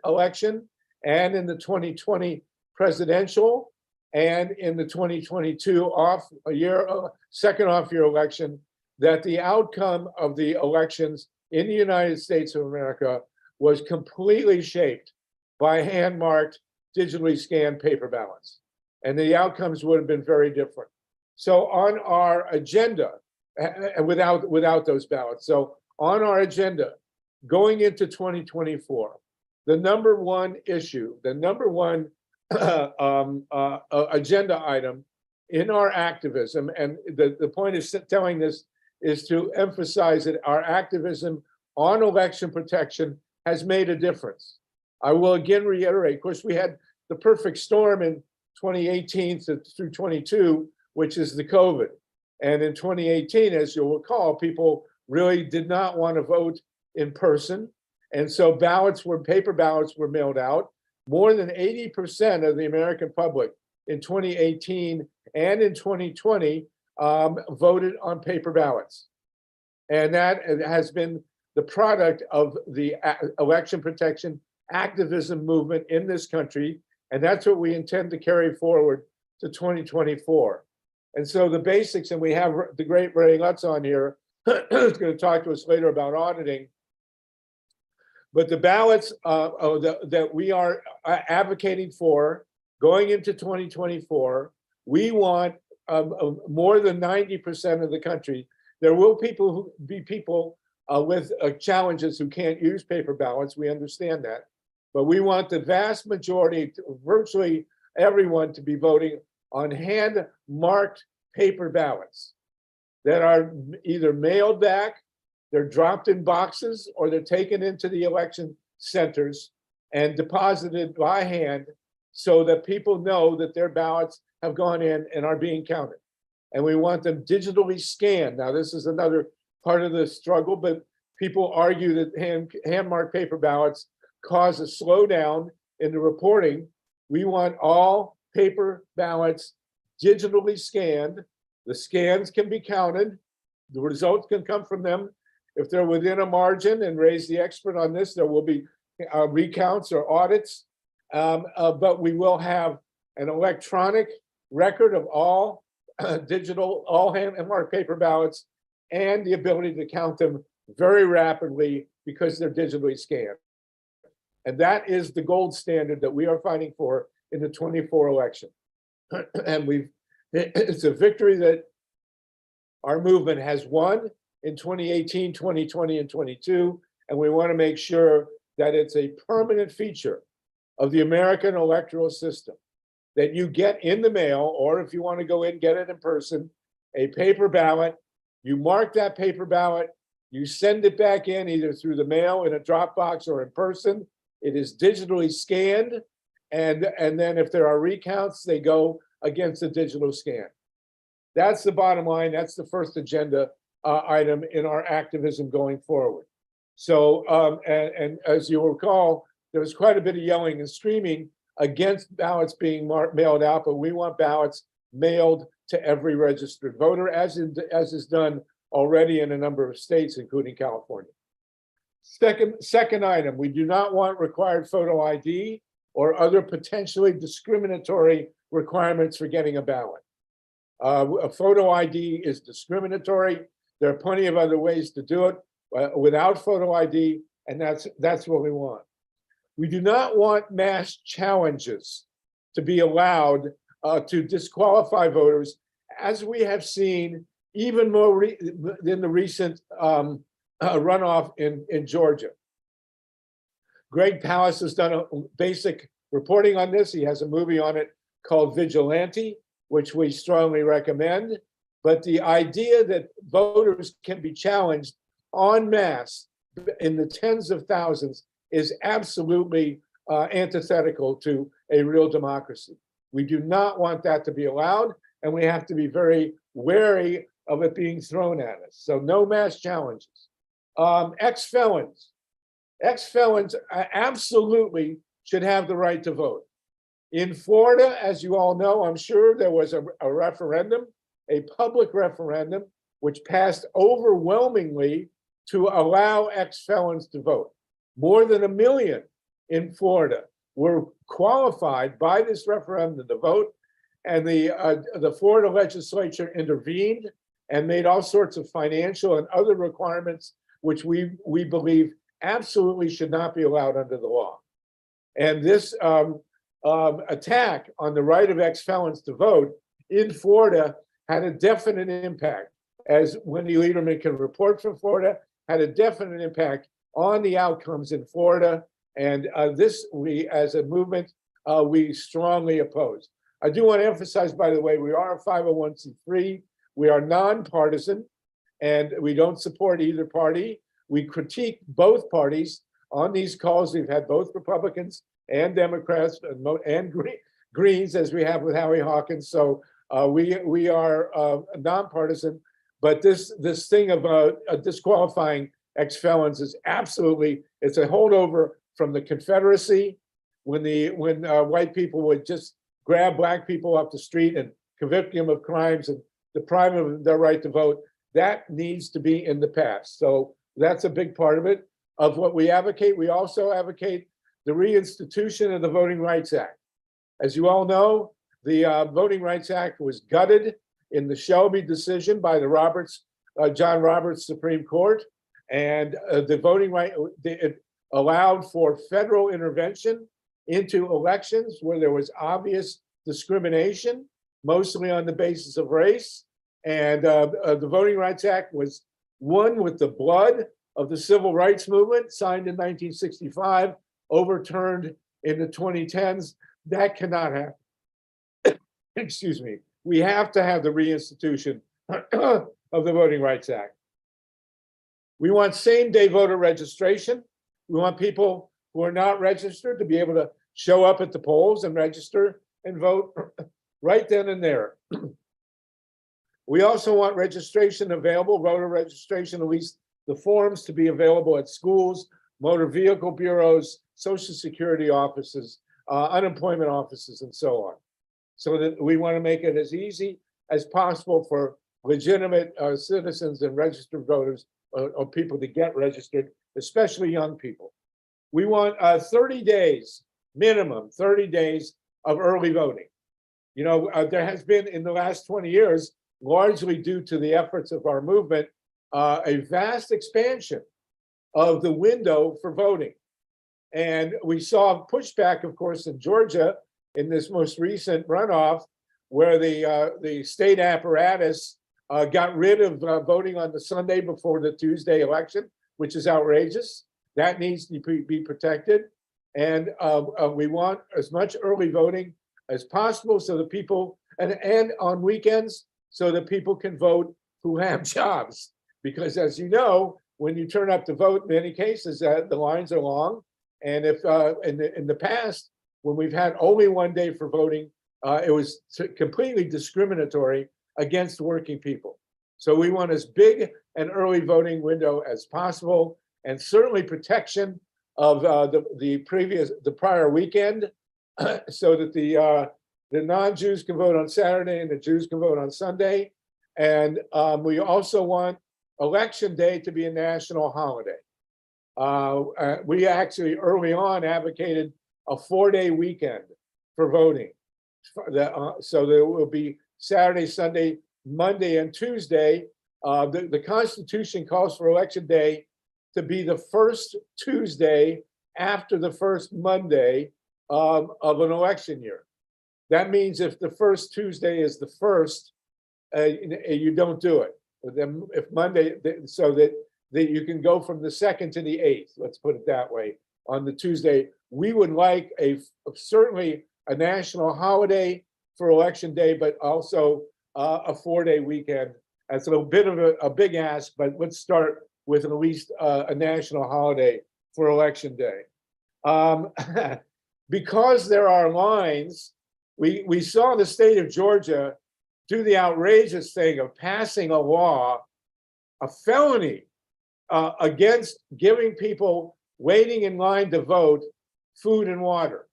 election and in the 2020 presidential and in the 2022 second off-year election, that the outcome of the elections in the United States of America was completely shaped by hand-marked, digitally scanned paper ballots. And the outcomes would have been very different. So on our agenda, without those ballots, so on our agenda, going into 2024, the number one issue, the number one agenda item in our activism, and the point of telling this is to emphasize that our activism on election protection has made a difference. I will again reiterate, of course, we had the perfect storm in 2018 through 22, which is the COVID. And in 2018, as you'll recall, people really did not want to vote in person. And so paper ballots were mailed out. More than 80% of the American public in 2018 and in 2020 voted on paper ballots. And that has been the product of the election protection activism movement in this country. And that's what we intend to carry forward to 2024. And so the basics, and we have the great Ray Lutz on here, who's going to talk to us later about auditing. But the ballots that we are advocating for going into 2024, we want more than 90% of the country. There will be people with challenges who can't use paper ballots. We understand that. But we want the vast majority, virtually everyone, to be voting on hand-marked paper ballots that are either mailed back, they're dropped in boxes, or they're taken into the election centers and deposited by hand so that people know that their ballots have gone in and are being counted. And we want them digitally scanned. Now, this is another part of the struggle, but people argue that hand-marked paper ballots cause a slowdown in the reporting. We want all paper ballots digitally scanned. The scans can be counted. The results can come from them. If they're within a margin, and Ray's the expert on this, there will be recounts or audits, but we will have an electronic record of all all hand-marked paper ballots and the ability to count them very rapidly because they're digitally scanned. And that is the gold standard that we are fighting for in the 24 election. And it's a victory that our movement has won in 2018, 2020, and 22. And we want to make sure that it's a permanent feature of the American electoral system that you get in the mail, or if you want to go in, get it in person, a paper ballot. You mark that paper ballot, you send it back in either through the mail in a drop box or in person. It is digitally scanned, and then if there are recounts, they go against the digital scan. That's the bottom line. That's the first agenda item in our activism going forward. So, and as you recall, there was quite a bit of yelling and screaming against ballots being mailed out, but we want ballots mailed to every registered voter, as is done already in a number of states, including California. Second item, we do not want required photo ID or other potentially discriminatory requirements for getting a ballot. A photo ID is discriminatory. There are plenty of other ways to do it without photo ID, and that's what we want. We do not want mass challenges to be allowed to disqualify voters, as we have seen even more in the recent runoff in Georgia. Greg Palast has done a basic reporting on this. He has a movie on it called Vigilante, which we strongly recommend. But the idea that voters can be challenged en masse in the tens of thousands is absolutely antithetical to a real democracy. We do not want that to be allowed, and we have to be very wary of it being thrown at us. So no mass challenges. Ex-felons absolutely should have the right to vote. In Florida, as you all know, I'm sure there was a referendum, a public referendum, which passed overwhelmingly to allow ex-felons to vote. More than 1 million in Florida were qualified by this referendum to vote, and the Florida legislature intervened and made all sorts of financial and other requirements, which we believe absolutely should not be allowed under the law. And this attack on the right of ex-felons to vote in Florida had a definite impact, as Wendy Lederman can report from Florida, had a definite impact on the outcomes in Florida. And this, we as a movement, we strongly oppose. I do want to emphasize, by the way, we are a 501c3. We are nonpartisan, and we don't support either party. We critique both parties on these calls. We've had both Republicans and Democrats and Greens, as we have with Howie Hawkins. So we are nonpartisan. But this thing of disqualifying ex-felons is absolutely, it's a holdover from the Confederacy, when white people would just grab black people off the street and convict them of crimes and deprive them of their right to vote. That needs to be in the past. So that's a big part of it, of what we advocate. We also advocate the reinstitution of the Voting Rights Act. As you all know, the Voting Rights Act was gutted in the Shelby decision by the John Roberts Supreme Court. And the voting right, it allowed for federal intervention into elections where there was obvious discrimination, mostly on the basis of race. And the Voting Rights Act was won with the blood of the civil rights movement, signed in 1965, overturned in the 2010s. That cannot happen. Excuse me. We have to have the reinstitution of the Voting Rights Act. We want same-day voter registration. We want people who are not registered to be able to show up at the polls and register and vote right then and there. We also want registration available, voter registration, at least the forms, to be available at schools, motor vehicle bureaus, Social Security offices, unemployment offices, and so on. So that we want to make it as easy as possible for legitimate citizens and registered voters or people to get registered, especially young people. We want 30 days, minimum 30 days of early voting. You know, there has been in the last 20 years, largely due to the efforts of our movement, a vast expansion of the window for voting. And we saw pushback, of course, in Georgia in this most recent runoff, where the state apparatus got rid of voting on the Sunday before the Tuesday election, which is outrageous. That needs to be protected. And we want as much early voting as possible so that people, and on weekends, so that people can vote who have jobs. Because as you know, when you turn up to vote, in many cases, the lines are long. And if in the past, when we've had only one day for voting, it was completely discriminatory against working people. So we want as big an early voting window as possible, and certainly protection of the prior weekend, so that the non-Jews can vote on Saturday and the Jews can vote on Sunday. And we also want Election Day to be a national holiday. We actually early on advocated a 4-day weekend for voting. So there will be Saturday, Sunday, Monday, and Tuesday. The Constitution calls for Election Day to be the first Tuesday after the first Monday of an election year. That means if the first Tuesday is the first, you don't do it. If Monday, so that you can go from the 2nd to the 8th, let's put it that way, on the Tuesday. We would like certainly a national holiday for Election Day, but also a 4-day weekend. That's a little bit of a big ask, but let's start with at least a national holiday for Election Day. Because there are lines, we saw the state of Georgia do the outrageous thing of passing a law, a felony, against giving people waiting in line to vote food and water.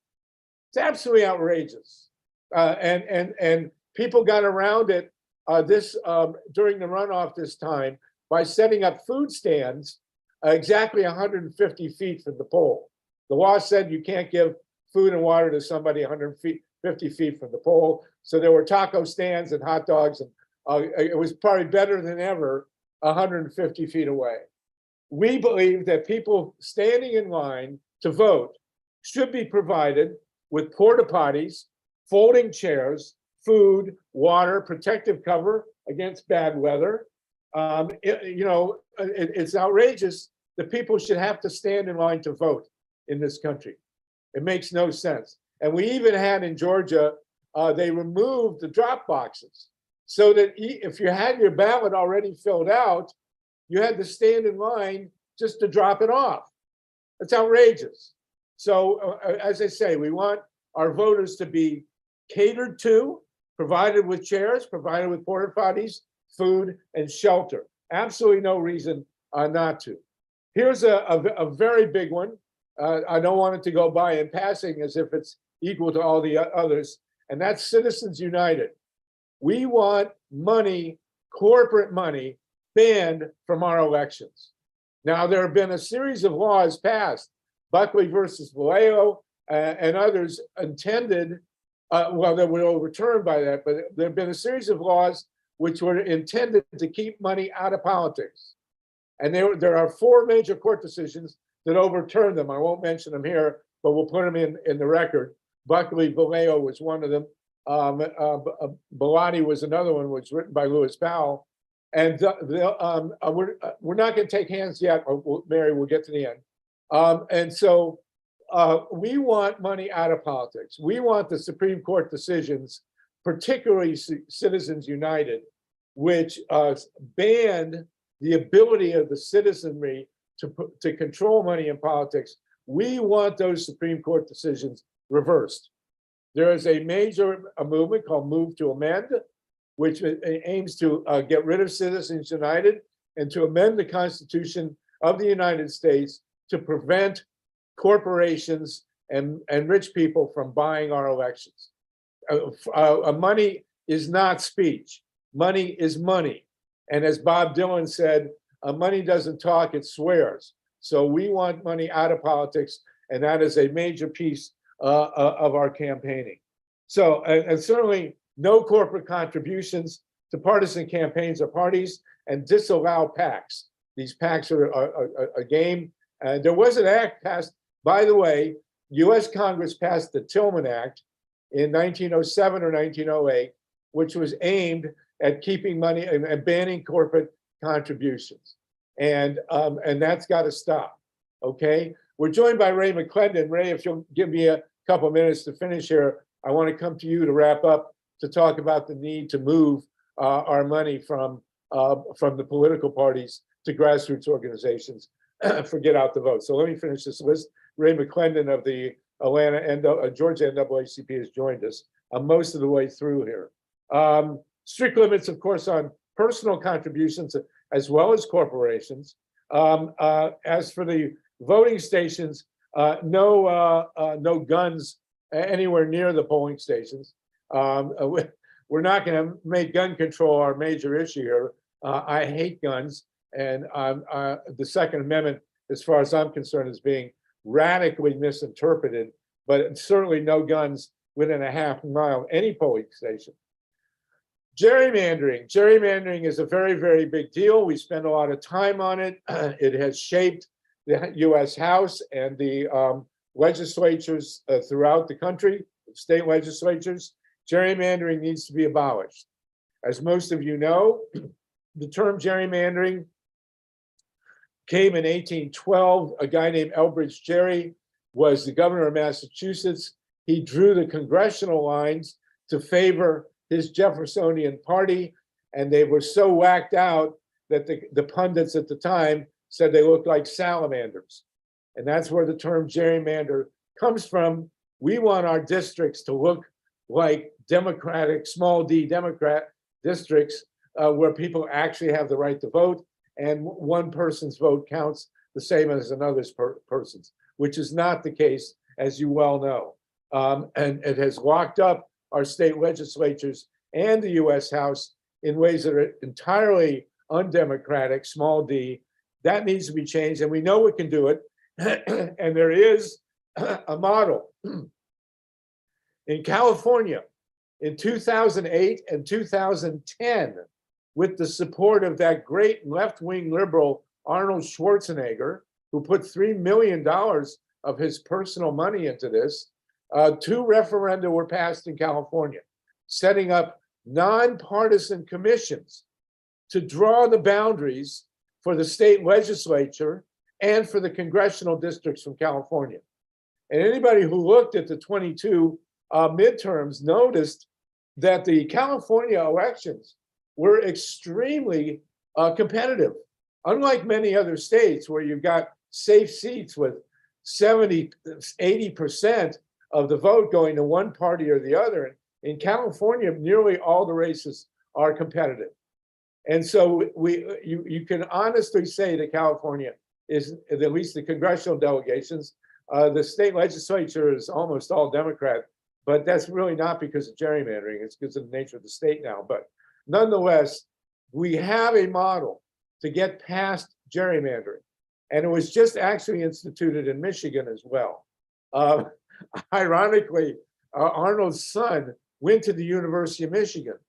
It's absolutely outrageous. And people got around it during the runoff this time by setting up food stands exactly 150 feet from the poll. The law said you can't give food and water to somebody 150 feet from the pole. So there were taco stands and hot dogs, and it was probably better than ever 150 feet away. We believe that people standing in line to vote should be provided with porta potties, folding chairs, food, water, protective cover against bad weather. It's outrageous that people should have to stand in line to vote in this country. It makes no sense. And we even had in Georgia, they removed the drop boxes so that if you had your ballot already filled out, you had to stand in line just to drop it off. It's outrageous. So as I say, we want our voters to be catered to, provided with chairs, provided with porta potties, food, and shelter. Absolutely no reason not to. Here's a very big one. I don't want it to go by in passing as if it's equal to all the others, and that's Citizens United. We want money, corporate money, banned from our elections. Now, there have been a series of laws passed, Buckley versus Valeo and others intended, well, they were overturned by that, but there have been a series of laws which were intended to keep money out of politics. And there are 4 major court decisions that overturned them. I won't mention them here, but we'll put them in the record. Buckley Valeo was one of them. Bellotti was another one, which was written by Lewis Powell. And we're not going to take hands yet, Mary, we'll get to the end. And so we want money out of politics. We want the Supreme Court decisions, particularly Citizens United, which banned the ability of the citizenry to control money in politics. We want those Supreme Court decisions reversed. There is a major movement called Move to Amend, which aims to get rid of Citizens United and to amend the Constitution of the United States to prevent corporations and rich people from buying our elections. Money is not speech. Money is money. And as Bob Dylan said, money doesn't talk, it swears. So we want money out of politics, and that is a major piece of our campaigning. So, and certainly no corporate contributions to partisan campaigns or parties, and disallow PACs. These PACs are a game. And there was an act passed, by the way, US Congress passed the Tillman Act in 1907 or 1908, which was aimed at keeping money and banning corporate contributions. And that's got to stop, okay? We're joined by Ray McClendon. Ray, if you'll give me a couple minutes to finish here, I want to come to you to wrap up, to talk about the need to move our money from the political parties to grassroots organizations for Get Out the Vote. So let me finish this list. Ray McClendon of the Georgia NAACP has joined us most of the way through here. Strict limits, of course, on personal contributions as well as corporations. As for the voting stations, no guns anywhere near the polling stations. We're not going to make gun control our major issue here. I hate guns, and the Second Amendment, as far as I'm concerned, is being radically misinterpreted, but certainly no guns within a half mile of any polling station. Gerrymandering is a very, very big deal. We spend a lot of time on it. It has shaped the US House and the legislatures throughout the country, state legislatures. Gerrymandering needs to be abolished. As most of you know, the term gerrymandering came in 1812. A guy named Elbridge Gerry was the governor of Massachusetts. He drew the congressional lines to favor his Jeffersonian party, and they were so whacked out that the pundits at the time said they looked like salamanders. And that's where the term gerrymander comes from. We want our districts to look like democratic, small d Democrat districts where people actually have the right to vote, and one person's vote counts the same as another person's, which is not the case, as you well know. And it has locked up our state legislatures and the US House in ways that are entirely undemocratic, small d. That needs to be changed, and we know we can do it. And there is a model. In California, in 2008 and 2010, with the support of that great left-wing liberal Arnold Schwarzenegger, who put $3 million of his personal money into this, 2 referenda were passed in California, setting up nonpartisan commissions to draw the boundaries for the state legislature and for the congressional districts from California. And anybody who looked at the 22 midterms noticed that the California elections were extremely competitive. Unlike many other states where you've got safe seats with 70, 80% of the vote going to one party or the other, in California, nearly all the races are competitive. And so you can honestly say that California is, at least the congressional delegations, the state legislature is almost all Democrat, but that's really not because of gerrymandering, it's because of the nature of the state now. But nonetheless, we have a model to get past gerrymandering. And it was just actually instituted in Michigan as well. Ironically, Arnold's son went to the University of Michigan.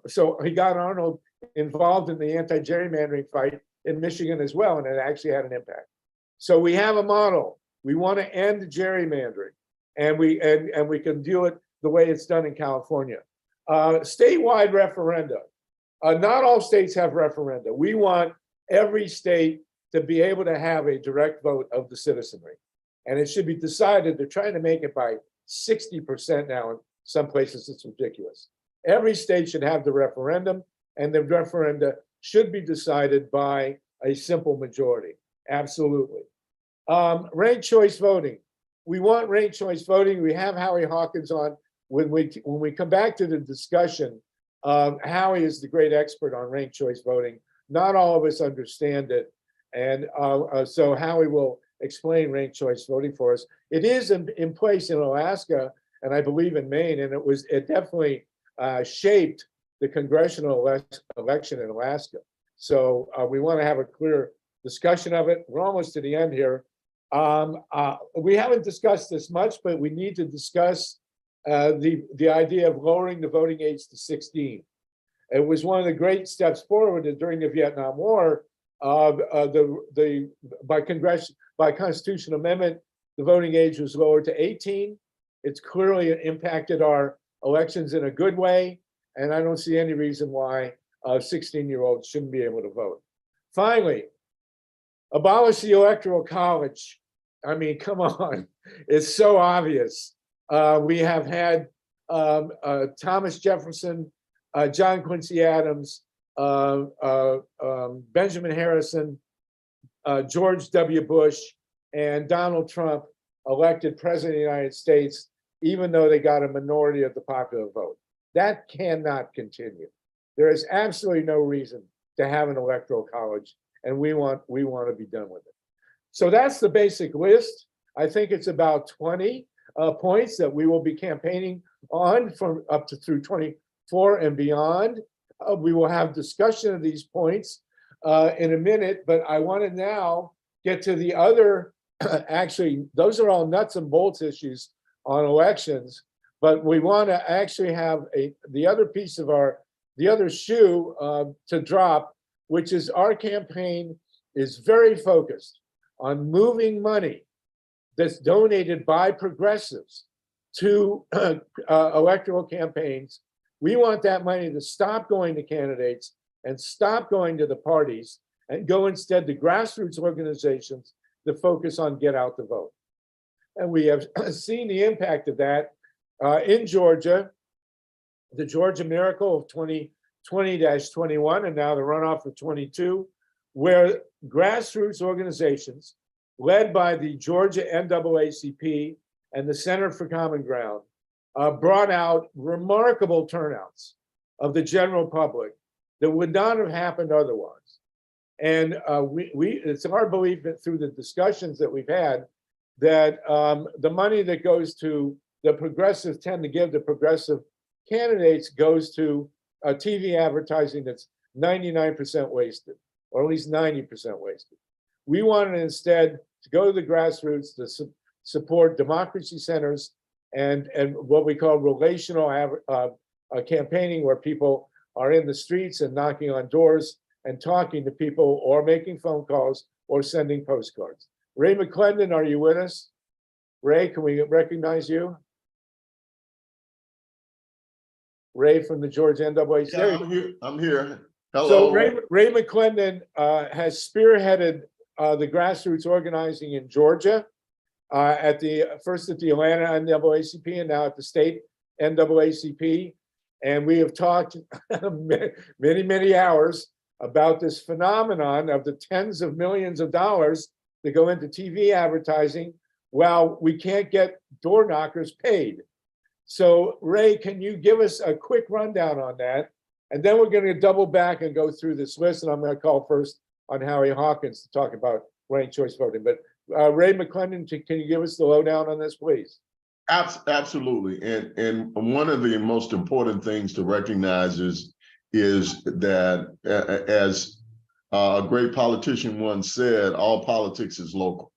So he got Arnold involved in the anti-gerrymandering fight in Michigan as well, and it actually had an impact. So we have a model. We want to end gerrymandering, and we can do it the way it's done in California. Statewide referenda. Not all states have referenda. We want every state to be able to have a direct vote of the citizenry. And it should be decided, they're trying to make it by 60% now. In some places, it's ridiculous. Every state should have the referendum, and the referenda should be decided by a simple majority. Absolutely. Ranked choice voting. We want ranked choice voting. We have Howie Hawkins on. When we come back to the discussion, Howie is the great expert on ranked choice voting. Not all of us understand it. And so Howie will explain ranked choice voting for us. It is in place in Alaska, and I believe in Maine, and it definitely shaped the congressional election in Alaska. So we want to have a clear discussion of it. We're almost to the end here. We haven't discussed this much, but we need to discuss the idea of lowering the voting age to 16. It was one of the great steps forward during the Vietnam War. By constitutional amendment, the voting age was lowered to 18. It's clearly impacted our elections in a good way, and I don't see any reason why 16-year-olds shouldn't be able to vote. Finally, abolish the Electoral College. I mean, come on, it's so obvious. We have had Thomas Jefferson, John Quincy Adams, Benjamin Harrison, George W. Bush, and Donald Trump elected president of the United States, even though they got a minority of the popular vote. That cannot continue. There is absolutely no reason to have an electoral college, and we want to be done with it. So that's the basic list. I think it's about 20 points that we will be campaigning on from up to through 24 and beyond. We will have discussion of these points in a minute, but I want to now get to the other, actually, those are all nuts and bolts issues on elections, but we want to actually have the other piece of the other shoe to drop, which is our campaign is very focused on moving money that's donated by progressives to electoral campaigns. We want that money to stop going to candidates and stop going to the parties and go instead to grassroots organizations that focus on get out the vote. And we have seen the impact of that in Georgia, the Georgia miracle of 2020-21, and now the runoff of 22, where grassroots organizations led by the Georgia NAACP and the Center for Common Ground brought out remarkable turnouts of the general public that would not have happened otherwise. And it's our belief that through the discussions that we've had that the money that goes to the progressives tend to give to progressive candidates goes to TV advertising that's 99% wasted, or at least 90% wasted. We want to instead to go to the grassroots, to support democracy centers and what we call relational campaigning, where people are in the streets and knocking on doors and talking to people or making phone calls or sending postcards. Ray McClendon, are you with us? Ray, can we recognize you? Ray from the George NAACP. Yeah, I'm here. Hello. So Ray McClendon has spearheaded the grassroots organizing in Georgia, first at the Atlanta NAACP and now at the state NAACP. And we have talked many, many hours about this phenomenon of the tens of millions of dollars that go into TV advertising while we can't get door knockers paid. So Ray, can you give us a quick rundown on that? And then we're going to double back and go through this list. And I'm going to call first on Howie Hawkins to talk about ranked choice voting. But Ray McClendon, can you give us the lowdown on this, please? Absolutely. And one of the most important things to recognize is that, as a great politician once said, all politics is local.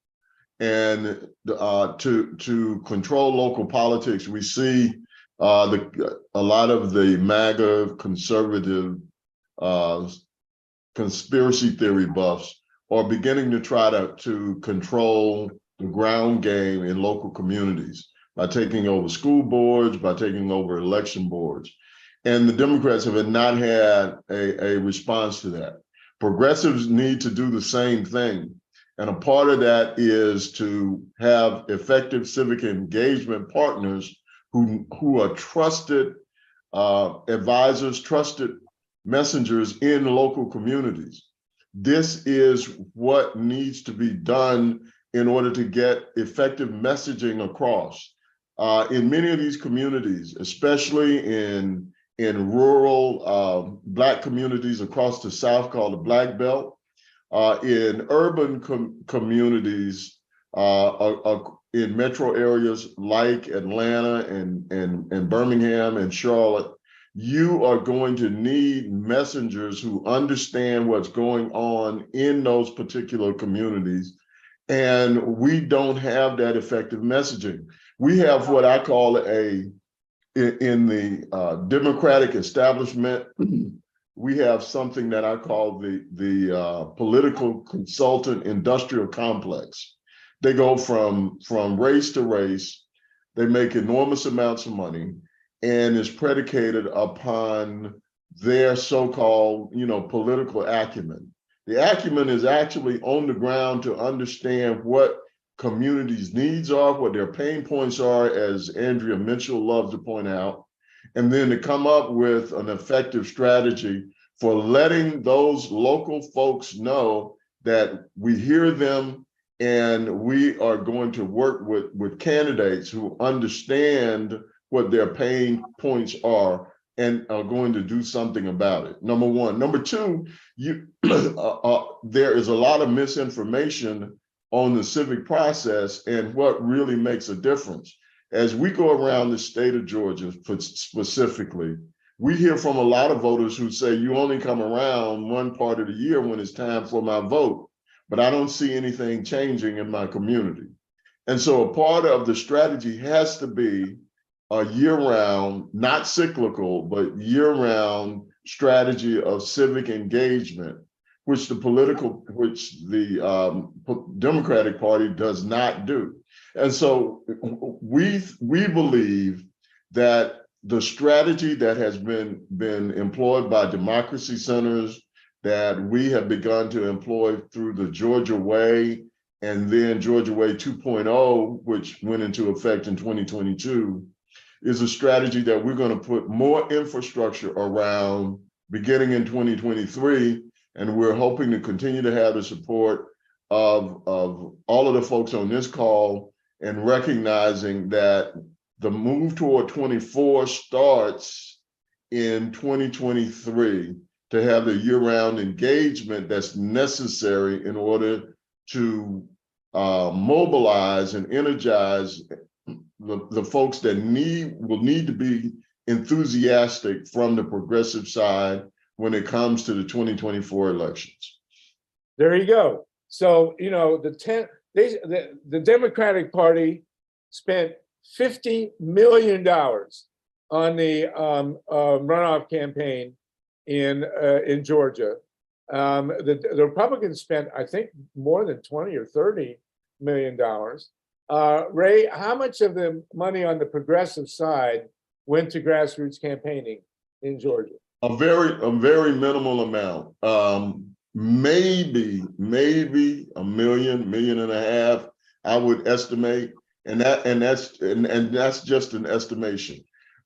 And to control local politics, we see a lot of the MAGA conservative conspiracy theory buffs are beginning to try to control the ground game in local communities by taking over school boards, by taking over election boards. And the Democrats have not had a response to that. Progressives need to do the same thing. And a part of that is to have effective civic engagement partners who are trusted advisors, trusted messengers in local communities. This is what needs to be done in order to get effective messaging across. In many of these communities, especially in rural Black communities across the South called the Black Belt, in urban communities, in metro areas like Atlanta and Birmingham and Charlotte, you are going to need messengers who understand what's going on in those particular communities. And we don't have that effective messaging. We have what I call in the Democratic establishment, we have something that I call the political consultant industrial complex. They go from race to race, they make enormous amounts of money, and is predicated upon their so-called, political acumen. The acumen is actually on the ground to understand what communities' needs are, what their pain points are, as Andrea Mitchell loves to point out, and then to come up with an effective strategy for letting those local folks know that we hear them and we are going to work with candidates who understand what their pain points are and are going to do something about it. Number one. Number two, there is a lot of misinformation on the civic process and what really makes a difference. As we go around the state of Georgia specifically, we hear from a lot of voters who say, you only come around one part of the year when it's time for my vote, but I don't see anything changing in my community. And so a part of the strategy has to be a year-round, not cyclical, but year-round strategy of civic engagement, which the Democratic Party does not do. And so we believe that the strategy that has been employed by democracy centers, that we have begun to employ through the Georgia Way, and then Georgia Way 2.0, which went into effect in 2022, is a strategy that we're going to put more infrastructure around beginning in 2023. And we're hoping to continue to have the support of all of the folks on this call, and recognizing that the move toward 24 starts in 2023 to have the year-round engagement that's necessary in order to mobilize and energize the folks that will need to be enthusiastic from the progressive side when it comes to the 2024 elections. There you go. So, the Democratic Party spent $50 million on the runoff campaign in Georgia. The Republicans spent, I think, more than 20 or 30 million dollars. Ray, how much of the money on the progressive side went to grassroots campaigning in Georgia? A very minimal amount. Maybe a million and a half, I would estimate, and that's just an estimation.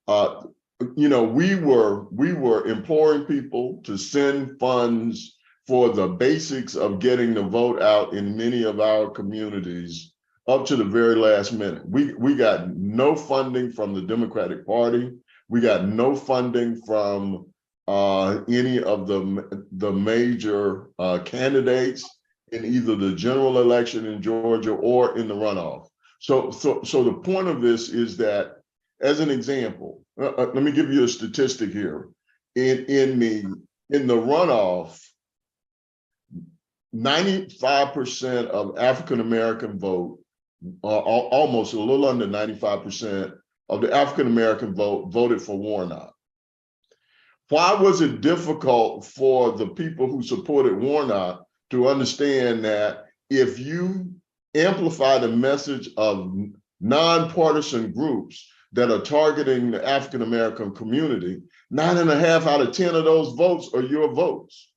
You know, we were imploring people to send funds for the basics of getting the vote out in many of our communities up to the very last minute. We got no funding from the Democratic Party. We got no funding from any of the major candidates in either the general election in Georgia or in the runoff. So the point of this is that, as an example, let me give you a statistic here. In the runoff, 95% of African American vote, almost a little under 95% of the African American vote voted for Warnock. Why was it difficult for the people who supported Warnock to understand that if you amplify the message of nonpartisan groups that are targeting the African American community, 9.5 out of 10 of those votes are your votes?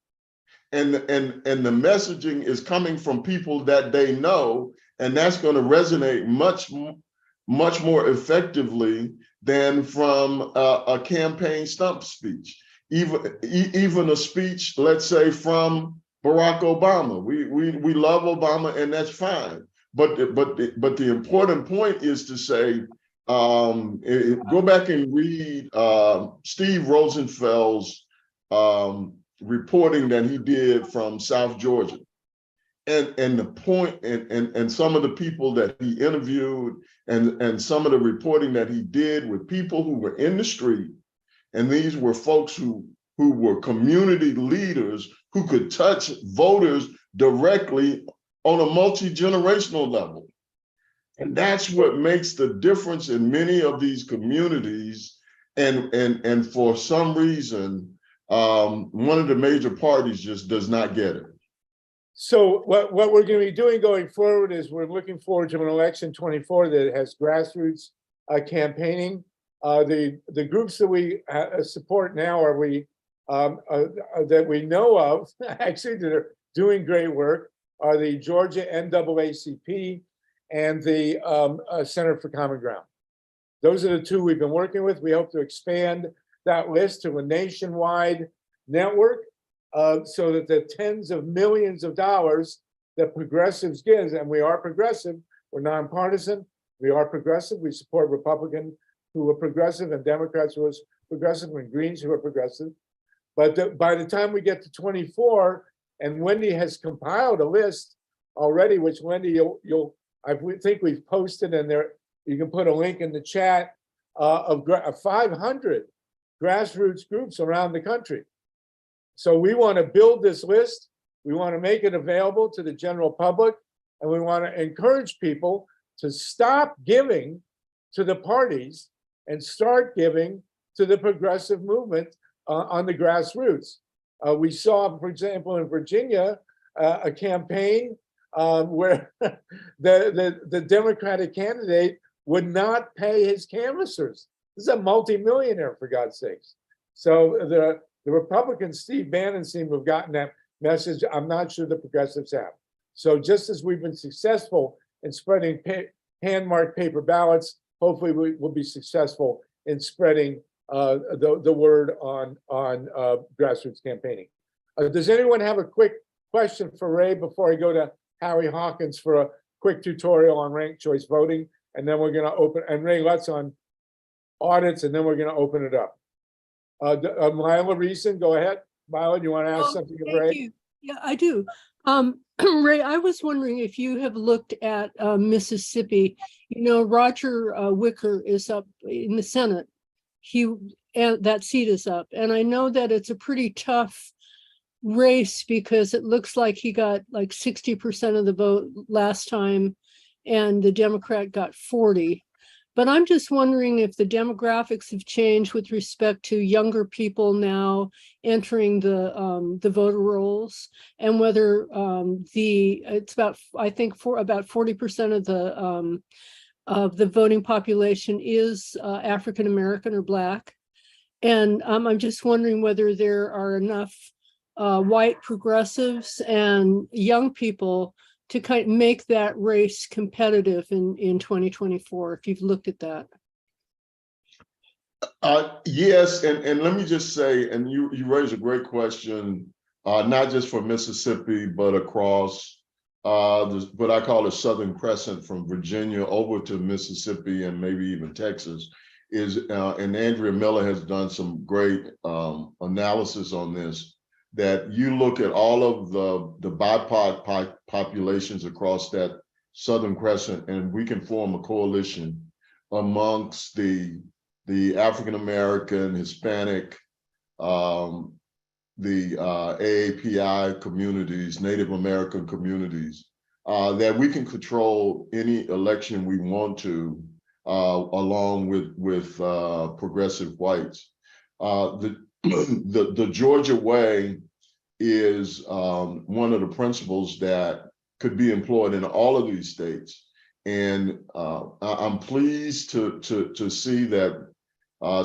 And the messaging is coming from people that they know, and that's going to resonate much more effectively than from a campaign stump speech. Even a speech, let's say, from Barack Obama. We love Obama, and that's fine. But the important point is to say, go back and read Steve Rosenfeld's reporting that he did from South Georgia. And the point, and some of the people that he interviewed, and some of the reporting that he did with people who were in the street, and these were folks who were community leaders who could touch voters directly on a multi-generational level. And that's what makes the difference in many of these communities. And for some reason, one of the major parties just does not get it. So what we're going to be doing going forward is we're looking forward to an election 24 that has grassroots campaigning. The groups that we support now that we know of, actually, that are doing great work, are the Georgia NAACP and the Center for Common Ground. Those are the two we've been working with. We hope to expand that list to a nationwide network so that the tens of millions of dollars that progressives give, and we are progressive, we're nonpartisan, we are progressive, we support Republicans who are progressive and Democrats who are progressive and Greens who are progressive. But by the time we get to 24, and Wendy has compiled a list already, which Wendy, I think we've posted in there, you can put a link in the chat, of 500 grassroots groups around the country. So we want to build this list. We want to make it available to the general public, and we want to encourage people to stop giving to the parties and start giving to the progressive movement on the grassroots. We saw, for example, in Virginia, a campaign where the Democratic candidate would not pay his canvassers. This is a multimillionaire, for God's sakes. So the Republicans, Steve Bannon, seem to have gotten that message. I'm not sure the progressives have. So just as we've been successful in spreading hand-marked paper ballots, hopefully we will be successful in spreading the word on grassroots campaigning. Does anyone have a quick question for Ray before I go to Howie Hawkins for a quick tutorial on ranked choice voting? And then we're going to open, and Ray Lutz on audits, and then we're going to open it up. Mila Reeson, go ahead. Mila, do you want to ask something of Ray? Thank you. Yeah, I do. Ray, I was wondering if you have looked at Mississippi. You know, Roger Wicker is up in the Senate. And that seat is up. And I know that it's a pretty tough race because it looks like he got like 60% of the vote last time and the Democrat got 40. But I'm just wondering if the demographics have changed with respect to younger people now entering the voter rolls, and whether it's about, I think, for about 40% of the voting population is African American or Black. And I'm just wondering whether there are enough white progressives and young people to kind of make that race competitive in 2024, if you've looked at that. Yes, and let me just say, and you raise a great question, not just for Mississippi, but across what I call the Southern Crescent from Virginia over to Mississippi and maybe even Texas, and Andrea Miller has done some great analysis on this, that you look at all of the BIPOC populations across that Southern Crescent, and we can form a coalition amongst the African American, Hispanic, the AAPI communities, Native American communities, that we can control any election we want to, along with progressive whites. The Georgia Way is one of the principles that could be employed in all of these states. And I'm pleased to see that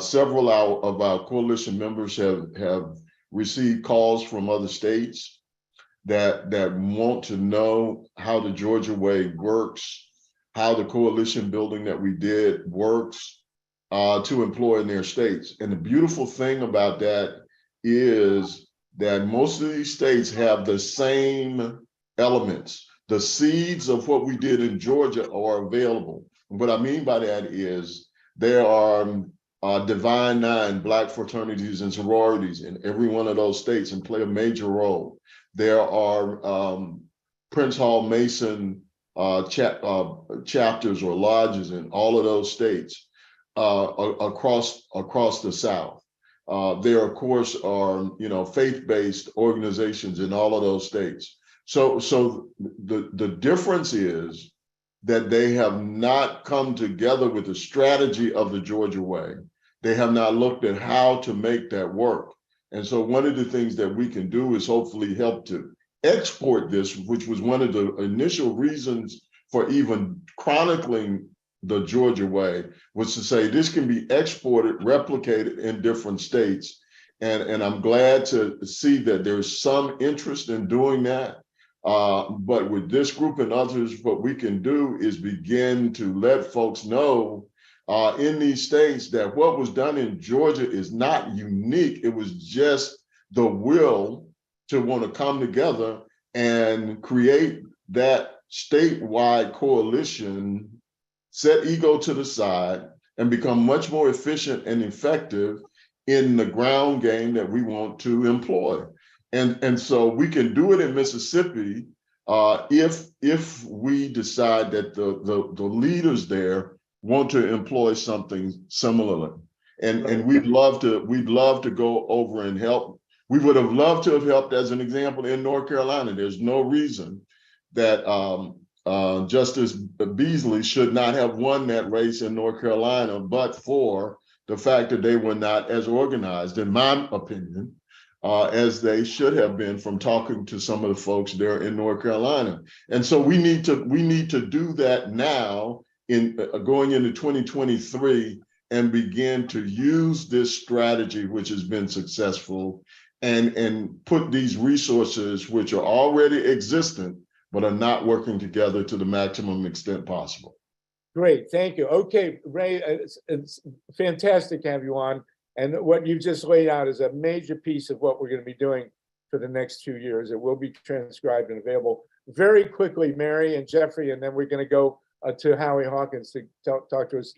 several of our coalition members have received calls from other states that want to know how the Georgia Way works, how the coalition building that we did works, to employ in their states. And the beautiful thing about that is that most of these states have the same elements. The seeds of what we did in Georgia are available. And what I mean by that is there are Divine Nine Black fraternities and sororities in every one of those states and play a major role. There are Prince Hall Mason chapters or lodges in all of those states. Across the South. There, of course, are faith-based organizations in all of those states. So the difference is that they have not come together with the strategy of the Georgia Way. They have not looked at how to make that work. And so one of the things that we can do is hopefully help to export this, which was one of the initial reasons for even chronicling the Georgia Way, was to say this can be exported, replicated in different states. And I'm glad to see that there's some interest in doing that. But with this group and others, what we can do is begin to let folks know in these states that what was done in Georgia is not unique. It was just the will to want to come together and create that statewide coalition, set ego to the side, and become much more efficient and effective in the ground game that we want to employ. And so we can do it in Mississippi if we decide that the leaders there want to employ something similarly. And we'd love to go over and help. We would have loved to have helped, as an example, in North Carolina. There's no reason that Justice Beasley should not have won that race in North Carolina, but for the fact that they were not as organized, in my opinion, as they should have been, from talking to some of the folks there in North Carolina. And so we need to do that now in going into 2023 and begin to use this strategy, which has been successful, and put these resources, which are already existent, but are not working together to the maximum extent possible. Great, thank you. Okay, Ray, it's fantastic to have you on. And what you just laid out is a major piece of what we're going to be doing for the next 2 years. It will be transcribed and available. Very quickly, Mary and Jeffrey, and then we're going to go to Howie Hawkins to talk to us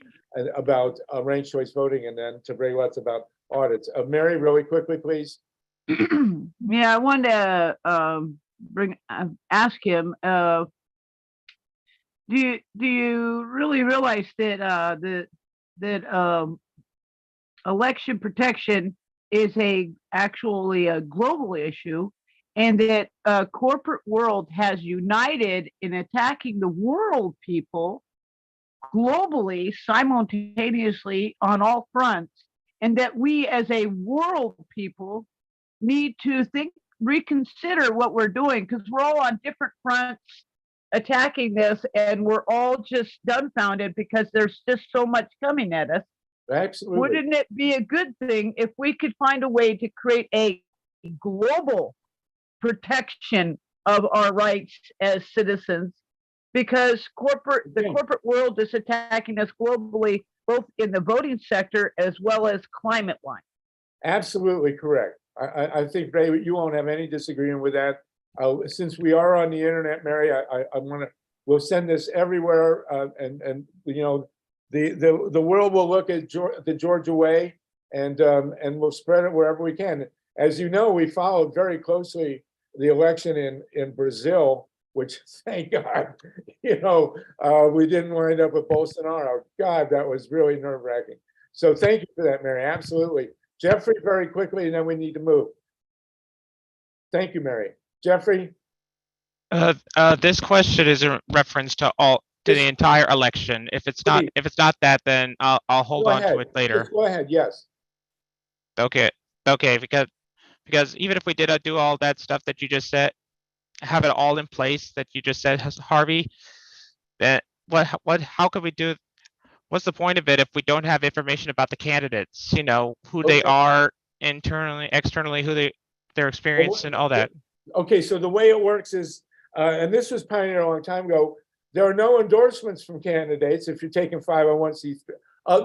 about ranked choice voting, and then to Ray Lutz about audits. Mary, really quickly, please. Yeah, I wanted to ask him, do you really realize that election protection is actually a global issue, and that corporate world has united in attacking the world people globally, simultaneously on all fronts, and that we as a world people need to reconsider what we're doing, because we're all on different fronts attacking this, and we're all just dumbfounded because there's just so much coming at us. Absolutely. Wouldn't it be a good thing if we could find a way to create a global protection of our rights as citizens? Because the corporate world is attacking us globally, both in the voting sector as well as climate wise. Absolutely correct. I think, Ray, you won't have any disagreement with that. Since we are on the internet, Mary, I want to, we'll send this everywhere, and you know, the world will look at the Georgia way, and we'll spread it wherever we can. As you know, we followed very closely the election in Brazil, which, thank God, you know, we didn't wind up with Bolsonaro. God, that was really nerve-wracking. So thank you for that, Mary. Absolutely. Jeffrey, very quickly, and then we need to move. Thank you, Mary. Jeffrey? This question is in reference to the entire election. If it's not that, then I'll hold on to it later. Just go ahead. Yes. Okay. Because even if we did do all that stuff that you just said, have it all in place that you just said, Harvey, then how could we do? What's the point of it if we don't have information about the candidates? You know, who they are internally, externally, their experience, and all that. Okay, so the way it works is, and this was pioneered a long time ago, there are no endorsements from candidates if you're taking 501c3,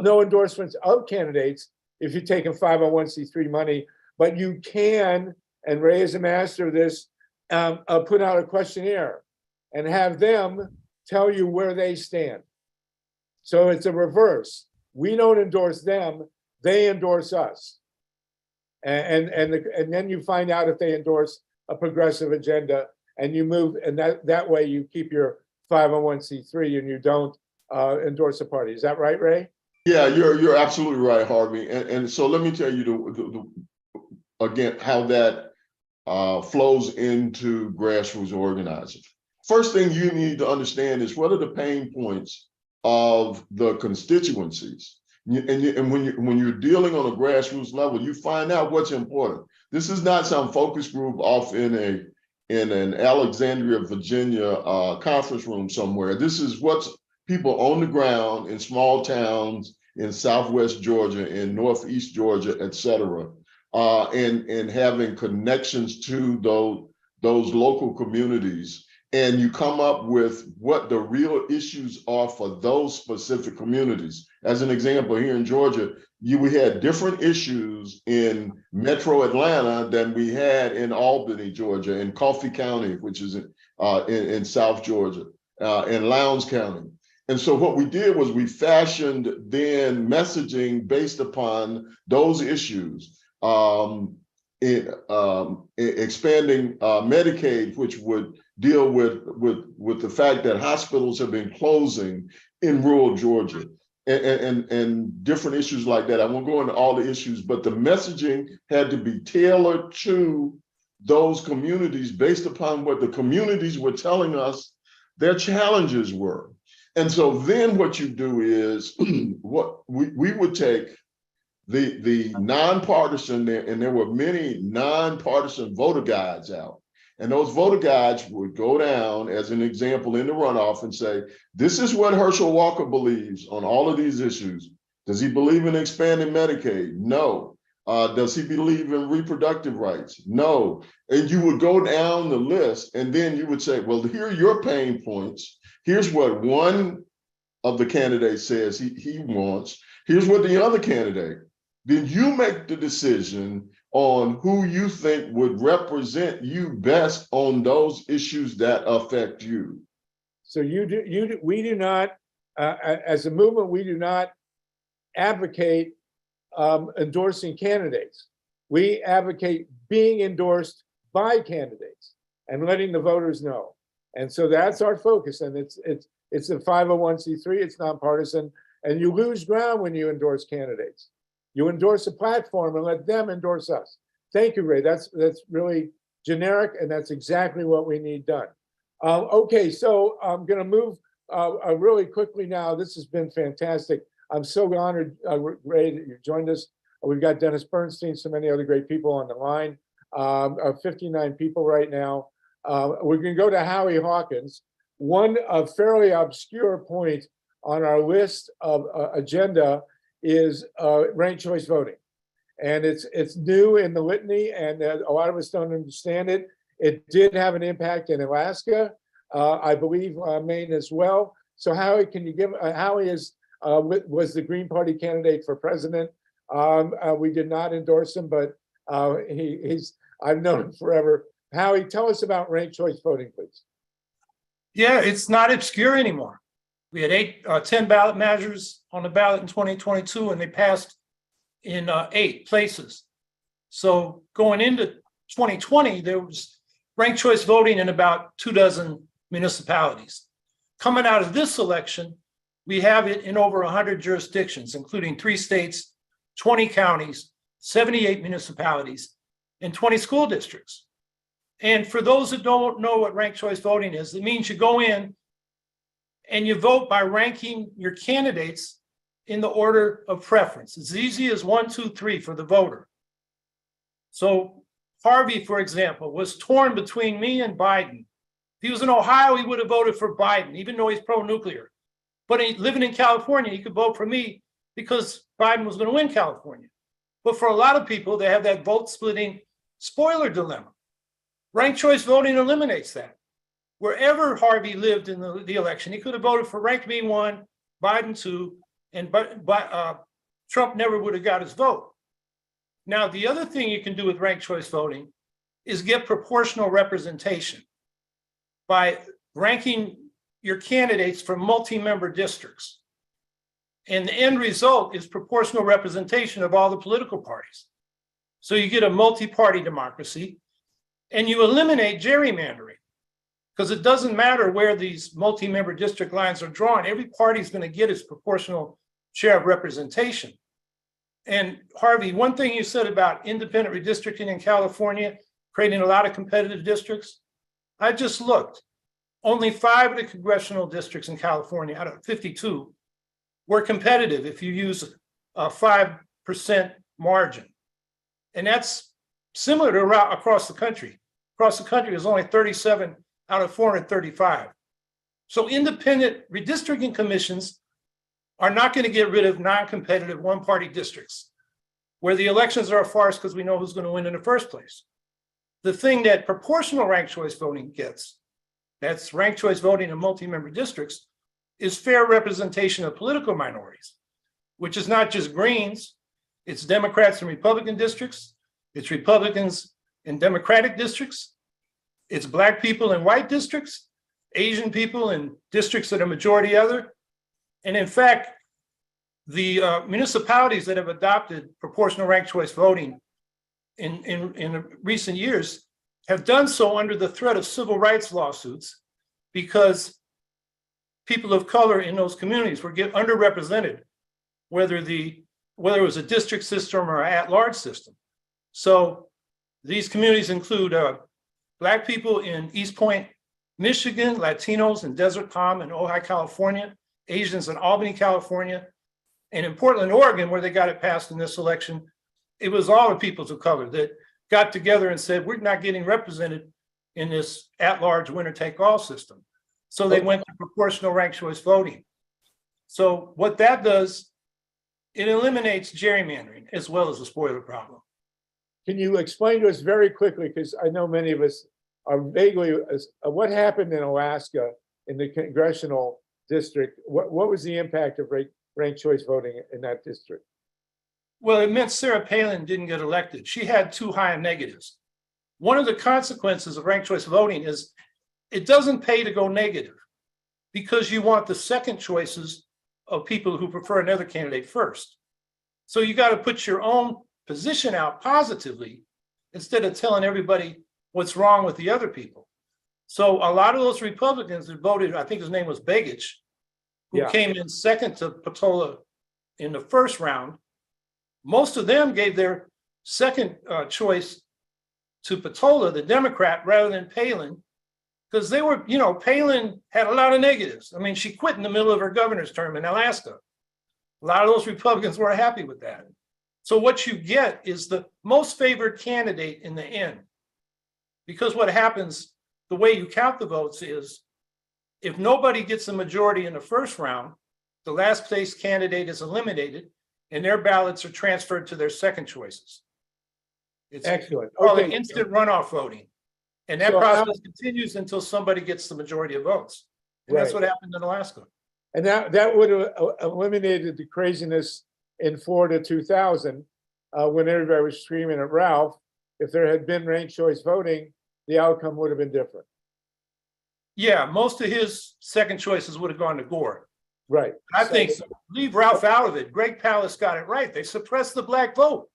no endorsements of candidates if you're taking 501c3 money, but you can, and Ray is a master of this, put out a questionnaire and have them tell you where they stand. So it's a reverse. We don't endorse them, they endorse us. And then you find out if they endorse a progressive agenda, and you move, and that way you keep your 501c3 and you don't endorse a party. Is that right, Ray? Yeah, you're absolutely right, Harvey. And so let me tell you again how that flows into grassroots organizing. First thing you need to understand is what are the pain points of the constituencies. And when you're dealing on a grassroots level, you find out what's important. This is not some focus group off in an Alexandria, Virginia conference room somewhere. This is what's people on the ground in small towns in Southwest Georgia, in Northeast Georgia, et cetera, and having connections to those local communities. And you come up with what the real issues are for those specific communities. As an example, here in Georgia, we had different issues in Metro Atlanta than we had in Albany, Georgia, in Coffee County, which is in South Georgia, in Lowndes County. And so what we did was we fashioned then messaging based upon those issues, expanding Medicaid, which would deal with the fact that hospitals have been closing in rural Georgia, and different issues like that. I won't go into all the issues, but the messaging had to be tailored to those communities based upon what the communities were telling us their challenges were. And so then what you do is what we would take the nonpartisan, and there were many nonpartisan voter guides out. And those voter guides would go down as an example in the runoff and say, this is what Herschel Walker believes on all of these issues. Does he believe in expanding Medicaid? No. Does he believe in reproductive rights? No. And you would go down the list, and then you would say, well, here are your pain points. Here's what one of the candidates says he wants. Here's what the other candidate. Then you make the decision on who you think would represent you best on those issues that affect you. So we do not, as a movement, we do not advocate endorsing candidates. We advocate being endorsed by candidates and letting the voters know. And so that's our focus. And it's a 501c3, it's nonpartisan, and you lose ground when you endorse candidates. You endorse a platform and let them endorse us. Thank you, Ray. That's really generic, and that's exactly what we need done. Okay, so I'm going to move really quickly now. This has been fantastic. I'm so honored, Ray, that you joined us. We've got Dennis Bernstein, so many other great people on the line. 59 people right now. We're going to go to Howie Hawkins. One fairly obscure point on our list of agenda is ranked choice voting. And it's new in the litany, and a lot of us don't understand it. It did have an impact in Alaska, I believe Maine as well. So Howie, can you give, Howie was the Green Party candidate for president. We did not endorse him, but I've known him forever. Howie, tell us about ranked choice voting, please. Yeah, it's not obscure anymore. We had 10 ballot measures on the ballot in 2022, and they passed in 8 places. So going into 2020, there was ranked choice voting in about 24 municipalities. Coming out of this election, we have it in over 100 jurisdictions, including 3 states, 20 counties, 78 municipalities, and 20 school districts. And for those that don't know what ranked choice voting is, it means you go in and you vote by ranking your candidates in the order of preference. It's easy as 1, 2, 3 for the voter. So Harvey, for example, was torn between me and Biden. If he was in Ohio, he would have voted for Biden, even though he's pro-nuclear. But living in California, he could vote for me because Biden was going to win California. But for a lot of people, they have that vote-splitting spoiler dilemma. Ranked choice voting eliminates that. Wherever Harvey lived in the election, he could have voted for ranked me 1, Biden 2, and Trump never would have got his vote. Now, the other thing you can do with ranked choice voting is get proportional representation by ranking your candidates for multi-member districts. And the end result is proportional representation of all the political parties. So you get a multi-party democracy, and you eliminate gerrymandering, because it doesn't matter where these multi-member district lines are drawn. Every party is going to get its proportional share of representation. And Harvey, one thing you said about independent redistricting in California, creating a lot of competitive districts, I just looked. Only 5 of the congressional districts in California out of 52 were competitive if you use a 5% margin. And that's similar to across the country. Across the country, there's only 37 out of 435. So independent redistricting commissions are not going to get rid of non-competitive one-party districts where the elections are a farce because we know who's going to win in the first place. The thing that proportional ranked choice voting gets, that's ranked choice voting in multi-member districts, is fair representation of political minorities, which is not just Greens, it's Democrats in Republican districts, it's Republicans in Democratic districts, it's Black people in white districts, Asian people in districts that are majority other. And in fact, the municipalities that have adopted proportional ranked choice voting in recent years have done so under the threat of civil rights lawsuits because people of color in those communities were underrepresented, whether it was a district system or an at-large system. So these communities include Black people in East Point, Michigan, Latinos in Desert Palm and Ojai, California, Asians in Albany, California, and in Portland, Oregon, where they got it passed in this election, it was all the peoples of color that got together and said, we're not getting represented in this at-large winner-take-all system. So they went to proportional ranked choice voting. So what that does, it eliminates gerrymandering as well as the spoiler problem. Can you explain to us very quickly, because I know many of us are vaguely, what happened in Alaska in the congressional district? What was the impact of ranked choice voting in that district? Well, it meant Sarah Palin didn't get elected. She had too high negatives. One of the consequences of ranked choice voting is it doesn't pay to go negative because you want the second choices of people who prefer another candidate first. So you got to put your own position out positively instead of telling everybody what's wrong with the other people. So a lot of those Republicans that voted, I think his name was Begich, who came in second to Patola in the first round, most of them gave their second choice to Patola, the Democrat, rather than Palin, because they were, Palin had a lot of negatives. I mean, she quit in the middle of her governor's term in Alaska. A lot of those Republicans weren't happy with that. So what you get is the most favored candidate in the end. Because what happens, the way you count the votes is, if nobody gets a majority in the first round, the last place candidate is eliminated and their ballots are transferred to their second choices. It's Excellent. called Okay. instant runoff voting. And that So how- process continues until somebody gets the majority of votes. And that's Right. what happened in Alaska. And that would have eliminated the craziness in Florida 2000, when everybody was screaming at Ralph. If there had been ranked choice voting, the outcome would have been different. Yeah, most of his second choices would have gone to Gore. Right. I think, leave Ralph out of it. Greg Palast got it right. They suppressed the black vote.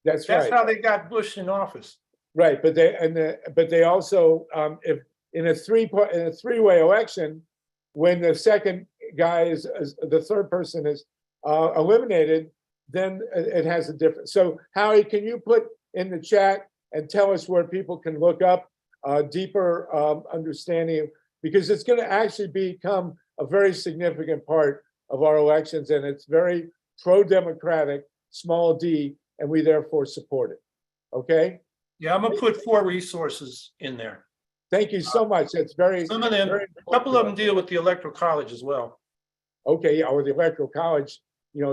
That's That's right. how they got Bush in office. Right, but they also, if in a three-way election, when the second guy is the third person is eliminated, then it has a difference. So Howie, can you put in the chat and tell us where people can look up deeper understanding, because it's going to actually become a very significant part of our elections, and it's very pro-democratic, small d, and we therefore support it. Okay? Yeah, I'm gonna put 4 resources in there. Thank you so much. That's very. Some of them, very a couple of them important. deal with the electoral college as well. Okay, yeah, or the electoral college,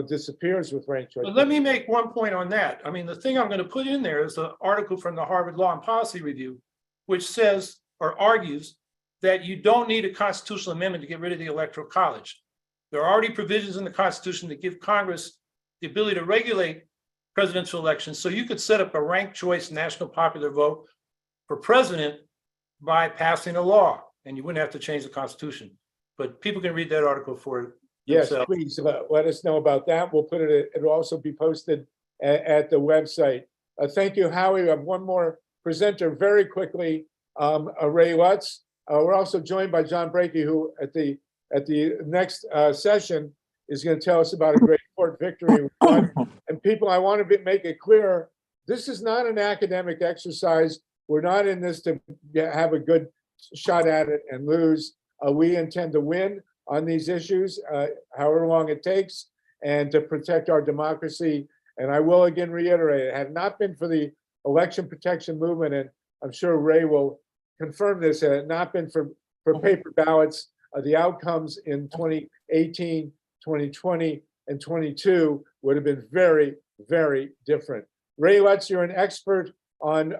disappears with ranked choice. But let me make one point on that. I mean, the thing I'm gonna put in there is an article from the Harvard Law and Policy Review, which says or argues that you don't need a constitutional amendment to get rid of the electoral college. There are already provisions in the Constitution that give Congress the ability to regulate presidential elections. So you could set up a ranked choice national popular vote for president by passing a law, and you wouldn't have to change the Constitution. But people can read that article for Yes, themselves. please, let us know about that. We'll put it, it'll also be posted at the website. Thank you, Howie. We have one more presenter very quickly, Ray Lutz. We're also joined by John Brakey, who at the next session is going to tell us about a great court victory we won. And people, I want to make it clear, this is not an academic exercise. We're not in this to have a good shot at it and lose. We intend to win on these issues, however long it takes, and to protect our democracy. And I will again reiterate, it had not been for the election protection movement, and I'm sure Ray will confirm this, had it not been for paper ballots, the outcomes in 2018, 2020, and 22 would have been very, very different. Ray Lutz, you're an expert on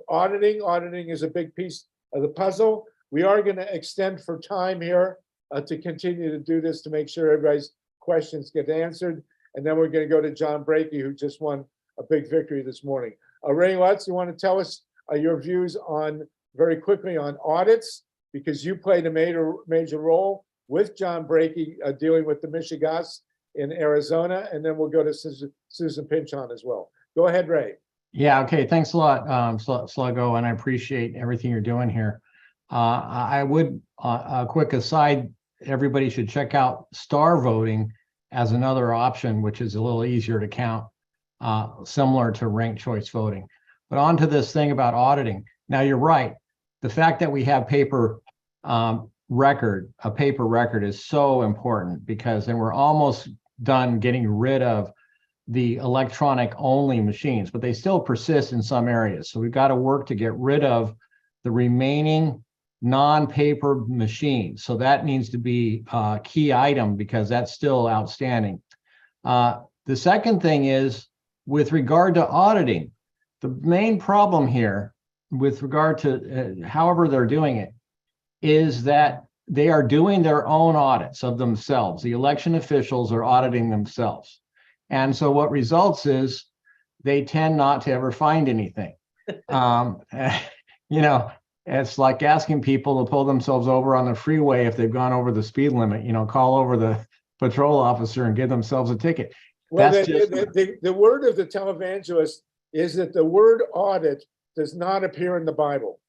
auditing. Auditing is a big piece of the puzzle. We are going to extend for time here to continue to do this to make sure everybody's questions get answered. And then we're going to go to John Brakey, who just won a big victory this morning. Ray Lutz, you want to tell us your views on, very quickly, on audits, because you played a major role with John Brakey dealing with the Michigas in Arizona, and then we'll go to Susan Pinchon as well. Go ahead, Ray. Yeah, okay, thanks a lot, Sluggo, and I appreciate everything you're doing here. I would, a quick aside, everybody should check out star voting as another option, which is a little easier to count, similar to ranked choice voting. But on to this thing about auditing. Now, you're right. The fact that we have a paper record is so important, because then we're almost done getting rid of the electronic only machines, but they still persist in some areas. So we've got to work to get rid of the remaining non-paper machines. So that needs to be a key item, because that's still outstanding. The second thing is, with regard to auditing, the main problem here with regard to however they're doing it is that they are doing their own audits of themselves. The election officials are auditing themselves. And so what results is they tend not to ever find anything. It's like asking people to pull themselves over on the freeway if they've gone over the speed limit, call over the patrol officer and give themselves a ticket. Well, That's the word of the televangelist is that the word audit does not appear in the Bible.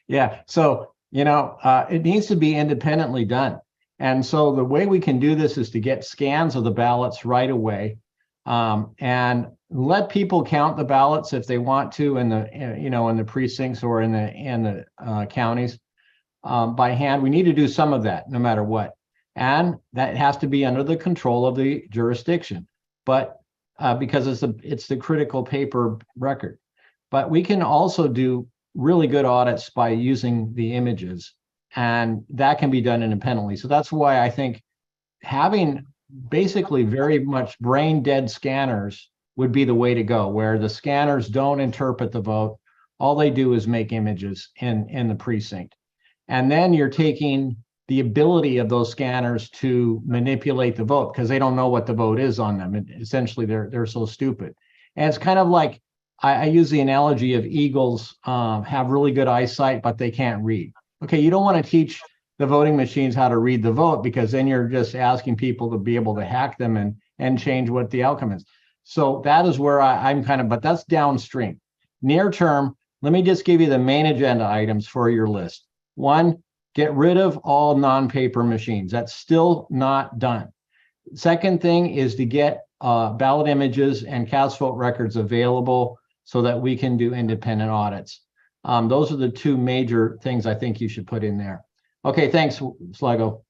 Yeah, so, it needs to be independently done. And so the way we can do this is to get scans of the ballots right away. And let people count the ballots if they want to in the, you know, in the precincts or in the counties by hand. We need to do some of that no matter what. And that has to be under the control of the jurisdiction, but because it's the critical paper record. But we can also do really good audits by using the images, and that can be done independently. So that's why I think having basically very much brain dead scanners would be the way to go, where the scanners don't interpret the vote. All they do is make images in the precinct. And then you're taking the ability of those scanners to manipulate the vote because they don't know what the vote is on them. And essentially, they're so stupid. And it's kind of like I use the analogy of eagles have really good eyesight, but they can't read. Okay, you don't want to teach the voting machines how to read the vote because then you're just asking people to be able to hack them and change what the outcome is. So that is where I'm kind of, but that's downstream. Near term, let me just give you the main agenda items for your list. One, get rid of all non-paper machines. That's still not done. Second thing is to get ballot images and cast vote records available so that we can do independent audits. Those are the two major things I think you should put in there. Okay, thanks, Sligo.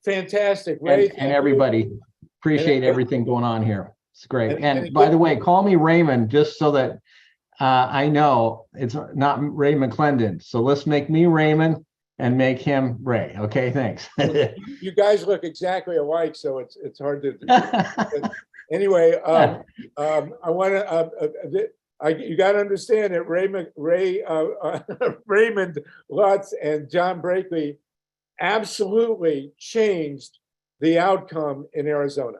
Fantastic, Ray. And everybody. Appreciate everything going on here. It's great. And And by the way, call me Raymond, just so that I know it's not Ray McClendon. So let's make me Raymond and make him Ray. Okay, thanks. You guys look exactly alike, so it's hard to. Anyway, I want to. You got to understand that Raymond Lutz and John Brakely absolutely changed the outcome in Arizona.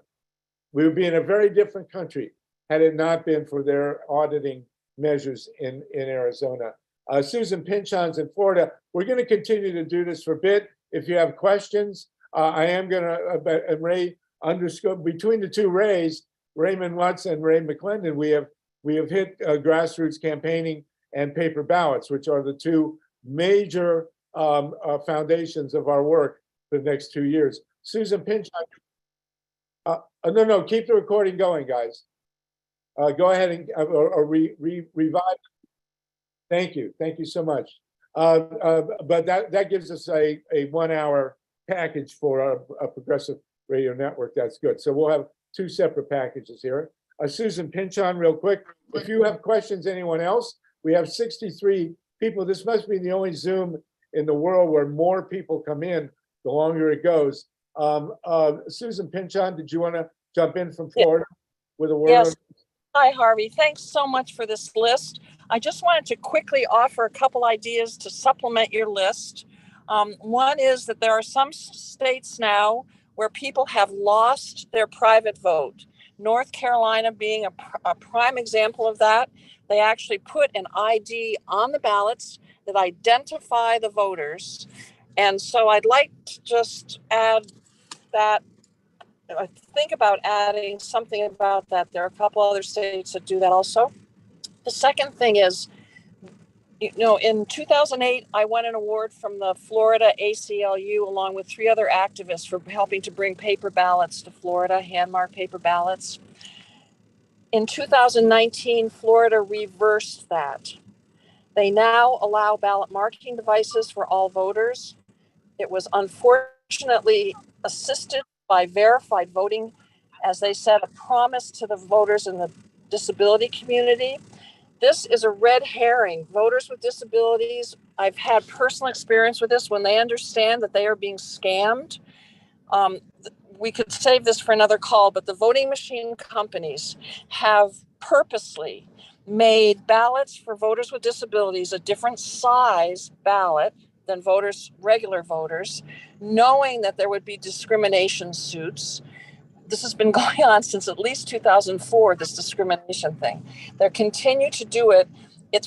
We would be in a very different country had it not been for their auditing measures in Arizona. Susan Pinchon's in Florida. We're going to continue to do this for a bit. If you have questions, I am going to, Ray underscore, between the two Rays, Raymond Lutz and Ray McClendon, we have hit grassroots campaigning and paper ballots, which are the two major foundations of our work for the next 2 years. Susan Pinchon, no, keep the recording going, guys. Go ahead and revive. Thank you so much. But that gives us a 1 hour package for a progressive radio network. That's good. So we'll have two separate packages here. Susan Pinchon, real quick. If you have questions, anyone else, we have 63 people. This must be the only Zoom in the world where more people come in the longer it goes. Susan Pinchon, did you want to jump in from Florida with a word? Yes. Hi, Harvey. Thanks so much for this list. I just wanted to quickly offer a couple ideas to supplement your list. One is that there are some states now where people have lost their private vote. North Carolina being a prime example of that. They actually put an ID on the ballots that identify the voters. And so I'd like to just add that. I think about adding something about that. There are a couple other states that do that also. The second thing is, in 2008, I won an award from the Florida ACLU along with 3 other activists for helping to bring paper ballots to Florida, hand-marked paper ballots. In 2019, Florida reversed that. They now allow ballot marking devices for all voters. It was unfortunately assisted by verified voting, as they said, a promise to the voters in the disability community. This is a red herring. Voters with disabilities, I've had personal experience with this, when they understand that they are being scammed. We could save this for another call, but the voting machine companies have purposely made ballots for voters with disabilities a different size ballot than regular voters, knowing that there would be discrimination suits. This has been going on since at least 2004, this discrimination thing. They continue to do it.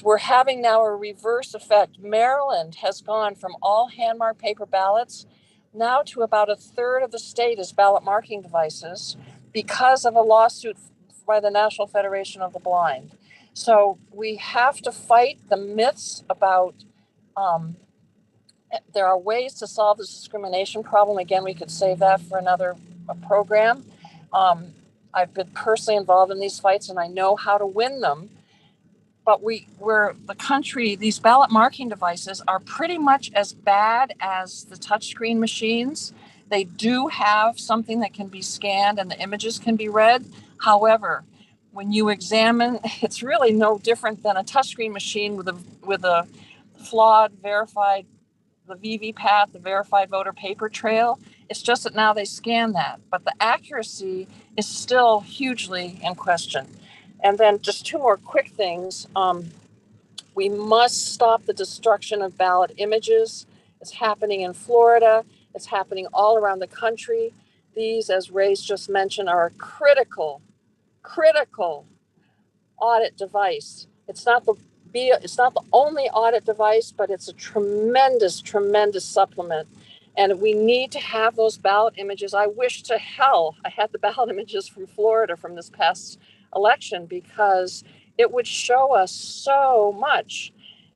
We're having now a reverse effect. Maryland has gone from all hand-marked paper ballots now to about a third of the state is ballot marking devices because of a lawsuit by the National Federation of the Blind. So we have to fight the myths about there are ways to solve this discrimination problem. Again, we could save that for another program. I've been personally involved in these fights and I know how to win them. But we're the country, these ballot marking devices are pretty much as bad as the touchscreen machines. They do have something that can be scanned and the images can be read. However, when you examine, it's really no different than a touchscreen machine with a flawed verified, the VVPAT, the verified voter paper trail. It's just that now they scan that, but the accuracy is still hugely in question. And then just two more quick things. We must stop the destruction of ballot images. It's happening in Florida. It's happening all around the country. These, as Ray's just mentioned, are a critical audit device. It's not the only audit device, but it's a tremendous supplement. And we need to have those ballot images. I wish to hell I had the ballot images from Florida from this past election, because it would show us so much.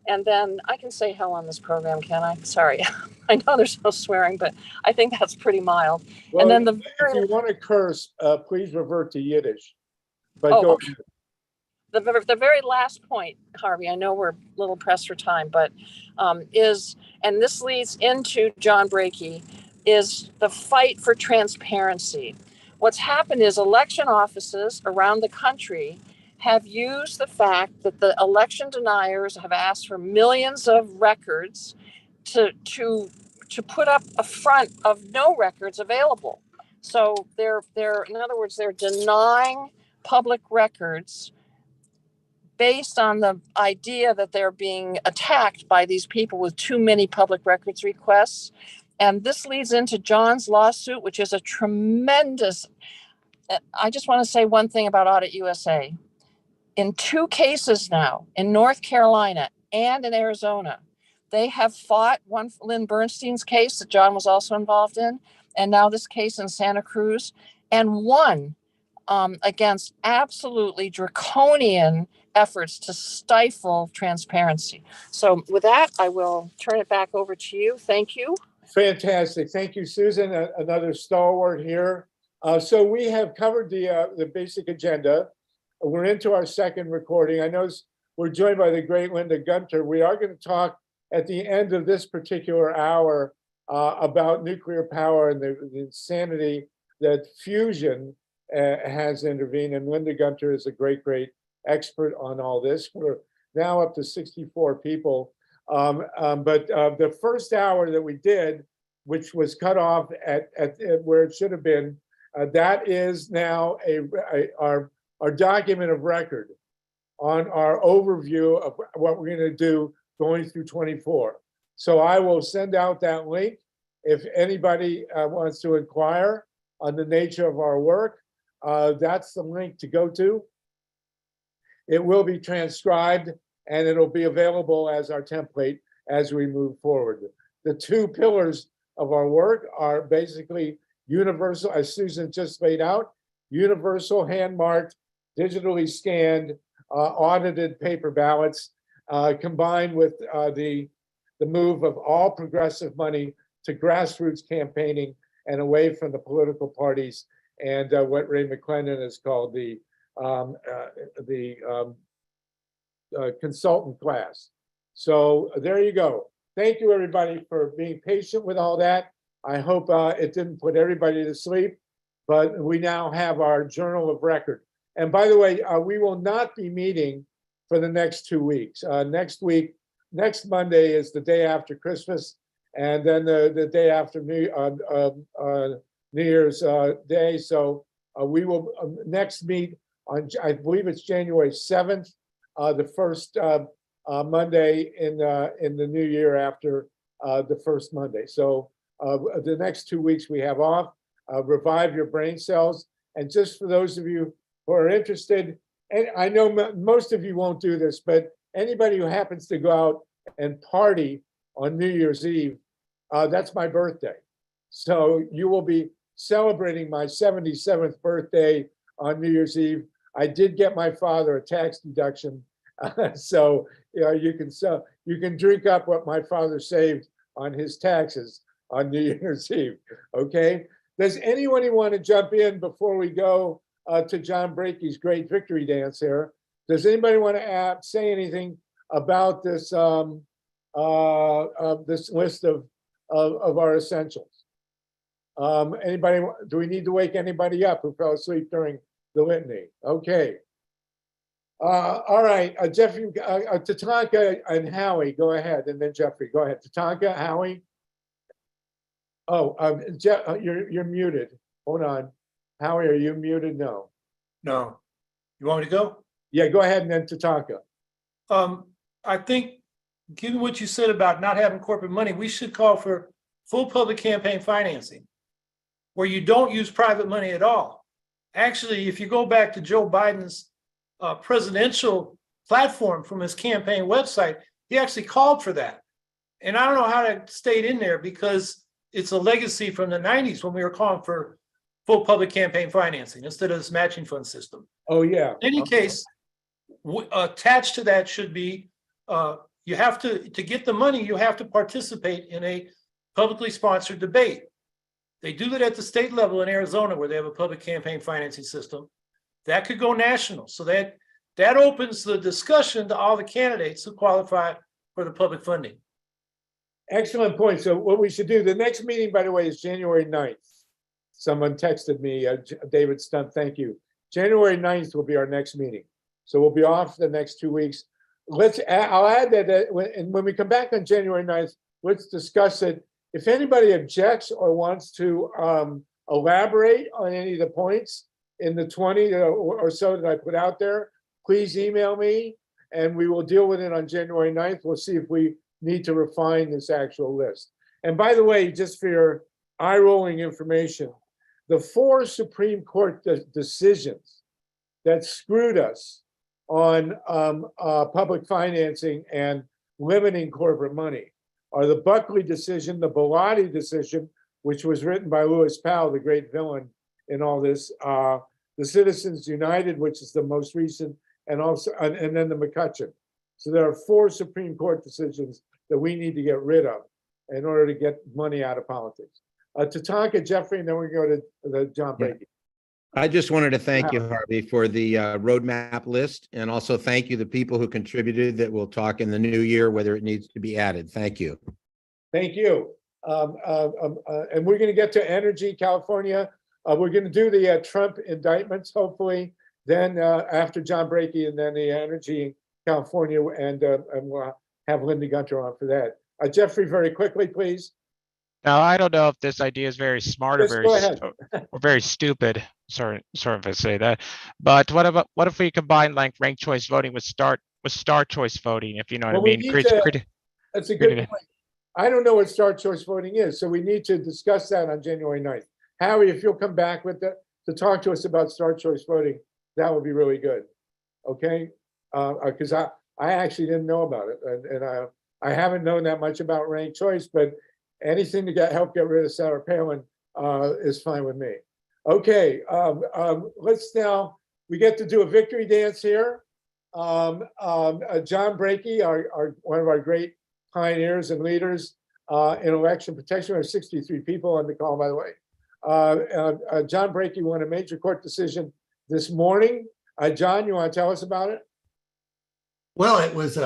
And then I can say hell on this program, can I? Sorry. I know there's no swearing, but I think that's pretty mild. Well, then if you want to curse, please revert to Yiddish. But Oh, go okay. The very last point, Harvey, I know we're a little pressed for time, but and this leads into John Brakey, is the fight for transparency. What's happened is election offices around the country have used the fact that the election deniers have asked for millions of records to put up a front of no records available. So they're in other words, they're denying public records based on the idea that they're being attacked by these people with too many public records requests. And this leads into John's lawsuit, which is a tremendous. I just want to say one thing about Audit USA. In two cases now, in North Carolina and in Arizona, they have fought one, Lynn Bernstein's case that John was also involved in, and now this case in Santa Cruz, and won against absolutely draconian efforts to stifle transparency. So with that, I will turn it back over to you. Thank you. Fantastic. Thank you, Susan. Another stalwart here. So we have covered the basic agenda. We're into our second recording. I know we're joined by the great Linda Gunter. We are going to talk at the end of this particular hour about nuclear power and the insanity that fusion has intervened. And Linda Gunter is a great expert on all this. We're now up to 64 people. But the first hour that we did, which was cut off at where it should have been, that is now our document of record on our overview of what we're going to do going through 24. So I will send out that link if anybody wants to inquire on the nature of our work. That's the link to go to. It will be transcribed and it'll be available as our template as we move forward. The two pillars of our work are basically universal, as Susan just laid out, universal hand-marked, digitally scanned, audited paper ballots, combined with the move of all progressive money to grassroots campaigning and away from the political parties and what Ray McClendon has called the consultant class. So there you go. Thank you, everybody, for being patient with all that. I hope it didn't put everybody to sleep, but we now have our journal of record. And by the way, we will not be meeting for the next 2 weeks. Next Monday is the day after Christmas, and then the day after New Year's Day. So we will next meet on, I believe it's January 7th, the first Monday in the new year after the first Monday. So the next 2 weeks we have off. Revive your brain cells. And just for those of you who are interested, and I know most of you won't do this, but anybody who happens to go out and party on New Year's Eve, that's my birthday. So you will be celebrating my 77th birthday on New Year's Eve. I did get my father a tax deduction. So you can drink up what my father saved on his taxes on New Year's Eve. Okay. Does anyone want to jump in before we go to John Brakey's great victory dance here. Does anybody want to say anything about this this list of our essentials? Anybody? Do we need to wake anybody up who fell asleep during the litany? Okay. All right, Jeffrey, Tatanka and Howie, go ahead, and then Jeffrey, go ahead. Tatanka, Howie. Oh, you're muted. Hold on. Howie, are you muted? No. No. You want me to go? Yeah, go ahead and then Tatanka. I think, given what you said about not having corporate money, we should call for full public campaign financing, where you don't use private money at all. Actually, if you go back to Joe Biden's presidential platform from his campaign website, he actually called for that. And I don't know how that stayed in there, because it's a legacy from the 90s when we were calling for full public campaign financing instead of this matching fund system. Oh, yeah. In any case, attached to that should be, you have to get the money, you have to participate in a publicly sponsored debate. They do that at the state level in Arizona, where they have a public campaign financing system. That could go national. So that opens the discussion to all the candidates who qualify for the public funding. Excellent point. So what we should do, the next meeting, by the way, is January 9th. Someone texted me, David Stunt, thank you. January 9th will be our next meeting. So we'll be off the next 2 weeks. I'll add that when we come back on January 9th, let's discuss it. If anybody objects or wants to elaborate on any of the points in the 20 or so that I put out there, please email me and we will deal with it on January 9th. We'll see if we need to refine this actual list. And by the way, just for your eye-rolling information, the 4 Supreme Court decisions that screwed us on public financing and limiting corporate money are the Buckley decision, the Bellotti decision, which was written by Lewis Powell, the great villain in all this, the Citizens United, which is the most recent, and also, and then the McCutcheon. So there are 4 Supreme Court decisions that we need to get rid of in order to get money out of politics. Tatanka, Jeffrey, and then we go to the John Brakey. I just wanted to thank you, Harvey, for the roadmap list, and also thank you the people who contributed that we'll talk in the new year, whether it needs to be added. Thank you. Thank you. And we're going to get to energy, California. We're going to do the Trump indictments, hopefully, then after John Brakey, and then the energy, California, and we'll have Linda Gunter on for that. Jeffrey, very quickly, please. Now, I don't know if this idea is very smart Yes, go ahead. or very stupid. Sorry if I say that. But what if we combine like ranked choice voting with star choice voting, if you know what Well, I mean? That's a good point. I don't know what star choice voting is, so we need to discuss that on January 9th. Howie, if you'll come back with that to talk to us about star choice voting, that would be really good. Okay? Because I actually didn't know about it, and I haven't known that much about ranked choice, but anything to help get rid of Sarah Palin is fine with me. Okay, let's now, we get to do a victory dance here. John Brakey, one of our great pioneers and leaders in election protection. We have 63 people on the call, by the way. John Brakey won a major court decision this morning. John, you want to tell us about it? Well, it was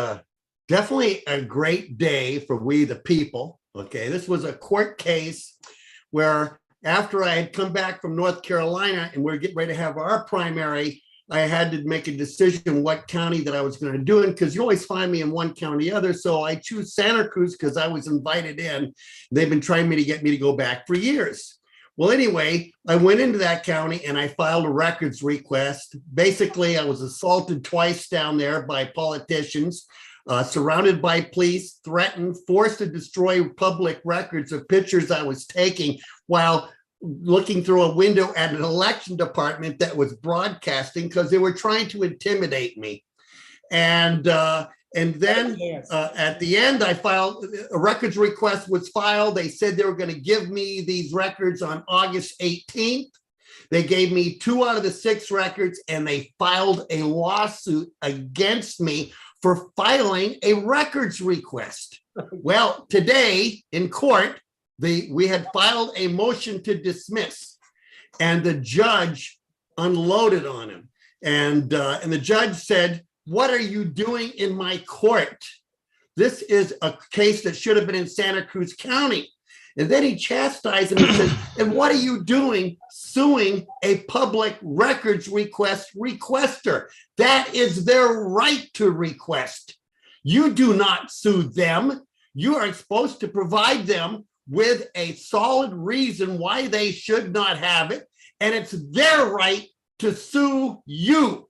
definitely a great day for we the people. Okay, this was a court case where after I had come back from North Carolina and we we're getting ready to have our primary, I had to make a decision what county that I was going to do in, because you always find me in one county or other. So I choose Santa Cruz because I was invited in. They've been trying to get me to go back for years. Well, anyway, I went into that county and I filed a records request. Basically, I was assaulted twice down there by politicians. Surrounded by police, threatened, forced to destroy public records of pictures I was taking while looking through a window at an election department that was broadcasting because they were trying to intimidate me. And then at the end, I filed a records request was filed. They said they were going to give me these records on August 18th. They gave me 2 out of the 6 records, and they filed a lawsuit against me for filing a records request. Well, today in court, we had filed a motion to dismiss, and the judge unloaded on him. And the judge said, "What are you doing in my court? This is a case that should have been in Santa Cruz County." And then he chastised him and says, "And what are you doing suing a public records requester? That is their right to request. You do not sue them. You are supposed to provide them with a solid reason why they should not have it. And it's their right to sue you."